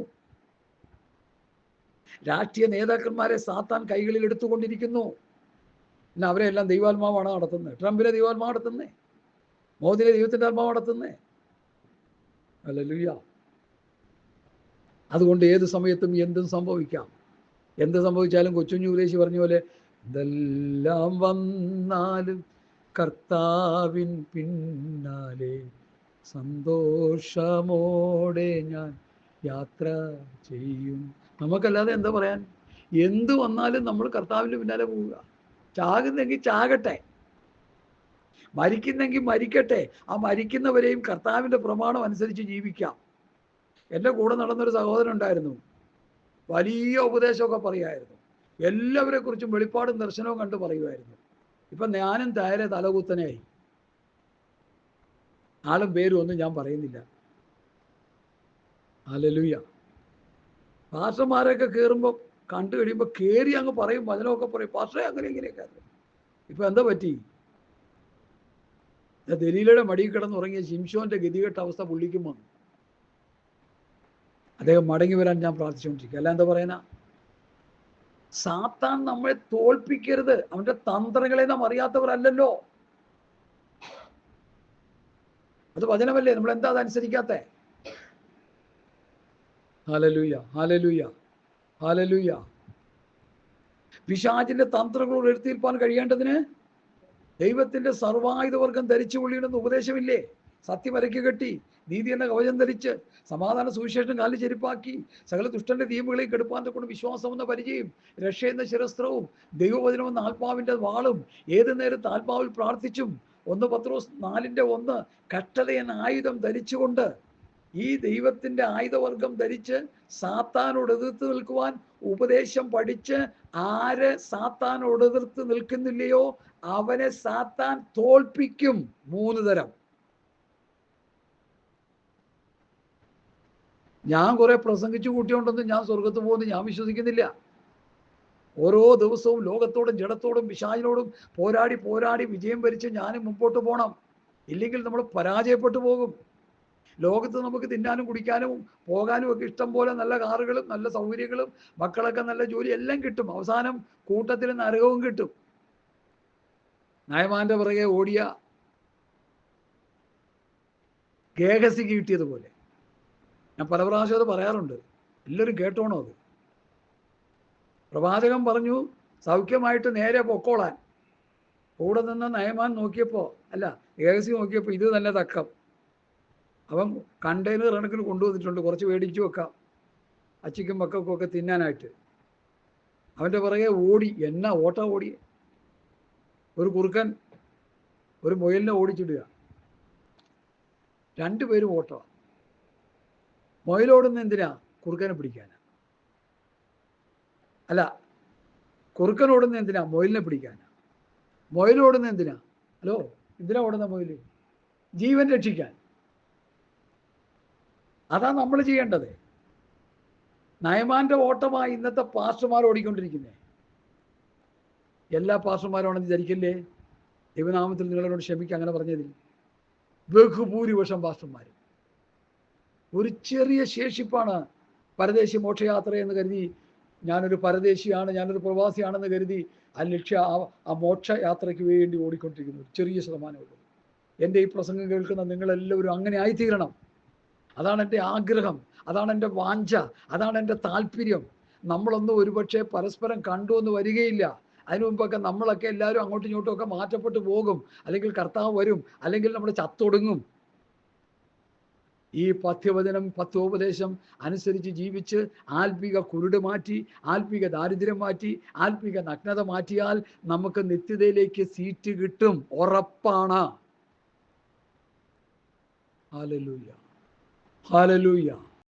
രാഷ്ട്രീയ നേതാക്കന്മാരെ സാത്താൻ കൈകളിൽ എടുത്തുകൊണ്ടിരിക്കുന്നു. പിന്നെ അവരെല്ലാം ദൈവാത്മാവാണ് നടത്തുന്നത്. ട്രംപിനെ ദൈവാത്മാവ് നടത്തുന്നേ, മോദിനെ ദൈവത്തിൻ്റെ ആത്മാവ് നടത്തുന്നേ. ഹല്ലേലൂയ. അതുകൊണ്ട് ഏത് സമയത്തും എന്തും സംഭവിക്കാം. എന്ത് സംഭവിച്ചാലും കൊച്ചുഞ്ഞു ഉപദേശി പറഞ്ഞ പോലെ ഇതെല്ലാം വന്നാലും കർത്താവിൻ പിന്നാലെ സന്തോഷമോടെ ഞാൻ യാത്ര ചെയ്യും. നമുക്കല്ലാതെ എന്താ പറയാൻ? എന്ത് വന്നാലും നമ്മൾ കർത്താവിൻ്റെ പിന്നാലെ പോവുക. ചാകുന്നെങ്കിൽ ചാകട്ടെ, മരിക്കുന്നെങ്കിൽ മരിക്കട്ടെ. ആ മരിക്കുന്നവരെയും കർത്താവിൻ്റെ പ്രമാണം അനുസരിച്ച് ജീവിക്കാം. എൻ്റെ കൂടെ നടന്നൊരു സഹോദരൻ ഉണ്ടായിരുന്നു. വലിയ ഉപദേശമൊക്കെ പറയുമായിരുന്നു. എല്ലാവരെ കുറിച്ചും വെളിപ്പാടും ദർശനവും കണ്ട് പറയുമായിരുന്നു. ഇപ്പം ഞാനും താരെ തലകുത്തനായി. ആളും പേരും ഒന്നും ഞാൻ പറയുന്നില്ല. ഹല്ലേലൂയ. പാസ്റ്റർമാരൊക്കെ കയറുമ്പോൾ കണ്ടു കഴിയുമ്പോൾ കയറി അങ്ങ് പറയും, വചനമൊക്കെ പറയും, പാസ്റ്ററെ അങ്ങനെ ഇങ്ങനെയൊക്കെ. ഇപ്പം എന്താ പറ്റി? ദലീലയുടെ മടിയിൽ കിടന്നുറങ്ങിയ ശിംശോന്റെ ഗതികെട്ട അവസ്ഥ പുള്ളിക്കും വന്നു. അദ്ദേഹം മടങ്ങി വരാൻ ഞാൻ പ്രാർത്ഥിച്ചുകൊണ്ടിരിക്കുക. അല്ല എന്താ പറയാനാ? സാത്താൻ നമ്മളെ തോൽപ്പിക്കരുത്. അവന്റെ തന്ത്രങ്ങളെ നാം അറിയാത്തവരല്ലല്ലോ. അത് വചനമല്ലേ? നമ്മൾ എന്താ അതനുസരിക്കാത്ത? Hallelujah, hallelujah, hallelujah. പിശാചിന്റെ തന്ത്രങ്ങളോട് എഴുത്തിരിപ്പാൻ കഴിയേണ്ടതിന് ദൈവത്തിന്റെ സർവായുധവർഗം ധരിച്ചു കൊള്ളിയെന്ന് ഉപദേശമില്ലേ? സത്യമരയ്ക്ക് കെട്ടി, നീതി എന്ന കവചം ധരിച്ച്, സമാധാന സുവിശേഷം കാലിൽ ചെരുപ്പാക്കി, സകല ദുഷ്ടന്റെ തീമുകളെയും കെടുപ്പാൻ്റെ കൊണ്ട് വിശ്വാസം എന്ന പരിചയം, രക്ഷ എന്ന ശിരസ്ത്രവും, ദൈവവചനം എന്ന ആത്മാവിൻ്റെ വാളും, ഏത് നേരത്ത് ആത്മാവിൽ പ്രാർത്ഥിച്ചും, 1 പത്രോസ് 4:1 കഷ്ടത എന്ന ആയുധം ധരിച്ചുകൊണ്ട്, ഈ ദൈവത്തിന്റെ ആയുധവർഗം ധരിച്ച് സാത്താനോട് എതിർത്ത് നിൽക്കുവാൻ ഉപദേശം പഠിച്ച്, ആര് സാത്താനോട് എതിർത്ത് നിൽക്കുന്നില്ലയോ അവനെ സാത്താൻ തോൽപ്പിക്കും. 3 തരം. ഞാൻ കുറെ പ്രസംഗിച്ചു കൂട്ടിയോണ്ടൊന്നും ഞാൻ സ്വർഗത്ത് പോകുന്നു ഞാൻ വിശ്വസിക്കുന്നില്ല. ഓരോ ദിവസവും ലോകത്തോടും ജഡത്തോടും പിശാചിനോടും പോരാടി പോരാടി വിജയം വരിച്ച് ഞാനും മുമ്പോട്ട് പോകണം. ഇല്ലെങ്കിൽ നമ്മൾ പരാജയപ്പെട്ടു പോകും. ലോകത്ത് നമുക്ക് തിന്നാനും കുടിക്കാനും പോകാനും ഒക്കെ ഇഷ്ടം പോലെ നല്ല കാറുകളും നല്ല സൗകര്യങ്ങളും മക്കളൊക്കെ നല്ല ജോലി എല്ലാം കിട്ടും. അവസാനം കൂട്ടത്തിൽ നരകവും കിട്ടും. നയമാന്റെ പുറകെ ഓടിയ ഗേഹസിക്ക് കിട്ടിയതുപോലെ. ഞാൻ പല പ്രാവശ്യം അത് പറയാറുണ്ട്, എല്ലാവരും കേട്ടോണോ അത്. പ്രവാചകൻ പറഞ്ഞു സൗഖ്യമായിട്ട് നേരെ പൊക്കോളാൻ. കൂടെ നിന്ന് നയമാൻ നോക്കിയപ്പോൾ, അല്ല ഗേഹസി നോക്കിയപ്പോൾ ഇത് തന്നെ തക്കം. അവൻ കണ്ടെയ്നർ കണക്കിന് കൊണ്ടുവന്നിട്ടുണ്ട്, കുറച്ച് മേടിച്ചു വെക്കാം അച്ചിക്കും മക്കൾക്കും ഒക്കെ തിന്നാനായിട്ട്. അവൻ്റെ പുറകെ ഓടി. എന്നാ ഓട്ട ഓടി. ഒരു കുറുക്കൻ ഒരു മുയലിനെ ഓടിച്ചിടുക. 2 പേരും ഓട്ടമാണ്. മുയലോടുന്ന എന്തിനാ? കുറുക്കനെ പിടിക്കാനാ. അല്ല, കുറുക്കൻ ഓടുന്ന എന്തിനാ? മുയലിനെ പിടിക്കാനാ. മുയലോടുന്ന എന്തിനാ? ഹലോ, എന്തിനാ ഓടുന്ന മുയൽ? ജീവൻ രക്ഷിക്കാൻ. അതാ നമ്മൾ ചെയ്യേണ്ടത്. നയമാന്റെ ഓട്ടമായി ഇന്നത്തെ പാസ്റ്റർമാർ ഓടിക്കൊണ്ടിരിക്കുന്നത്. എല്ലാ പാസ്റ്റർമാരാണെന്ന് ധരിക്കല്ലേ. ദൈവനാമത്തിൽ നിങ്ങളോട് ക്ഷമിക്കുക അങ്ങനെ പറഞ്ഞതിൽ. ബഹുഭൂരിപക്ഷം പാസ്റ്റർമാർ ഒരു ചെറിയ ശേഷിപ്പാണ്. പരദേശി മോക്ഷയാത്ര എന്ന് കരുതി, ഞാനൊരു പരദേശിയാണ്, ഞാനൊരു പ്രവാസിയാണെന്ന് കരുതി ആ മോക്ഷയാത്രയ്ക്ക് വേണ്ടി ഓടിക്കൊണ്ടിരിക്കുന്നു ചെറിയ ശതമാനമുള്ളൂ. എൻ്റെ ഈ പ്രസംഗം കേൾക്കുന്ന നിങ്ങളെല്ലാവരും അങ്ങനെ ആയിത്തീരണം. അതാണ് എൻ്റെ ആഗ്രഹം, അതാണ് എൻ്റെ വാഞ്ച, അതാണ് എൻ്റെ താല്പര്യം. നമ്മളൊന്നും ഒരുപക്ഷെ പരസ്പരം കണ്ടുവന്ന് വരികയില്ല. അതിനു മുമ്പൊക്കെ നമ്മളൊക്കെ എല്ലാവരും അങ്ങോട്ടും ഇങ്ങോട്ടും ഒക്കെ മാറ്റപ്പെട്ടു പോകും. അല്ലെങ്കിൽ കർത്താവ് വരും, അല്ലെങ്കിൽ നമ്മൾ ചത്തൊടുങ്ങും. ഈ പഥ്യവചനം, പഥ്യോപദേശം അനുസരിച്ച് ജീവിച്ച് ആത്മീക കുരുട് മാറ്റി, ആത്മീക ദാരിദ്ര്യം മാറ്റി, ആത്മീക നഗ്നത മാറ്റിയാൽ നമുക്ക് നിത്യതയിലേക്ക് സീറ്റ് കിട്ടും, ഉറപ്പാണ്. Hallelujah, hallelujah.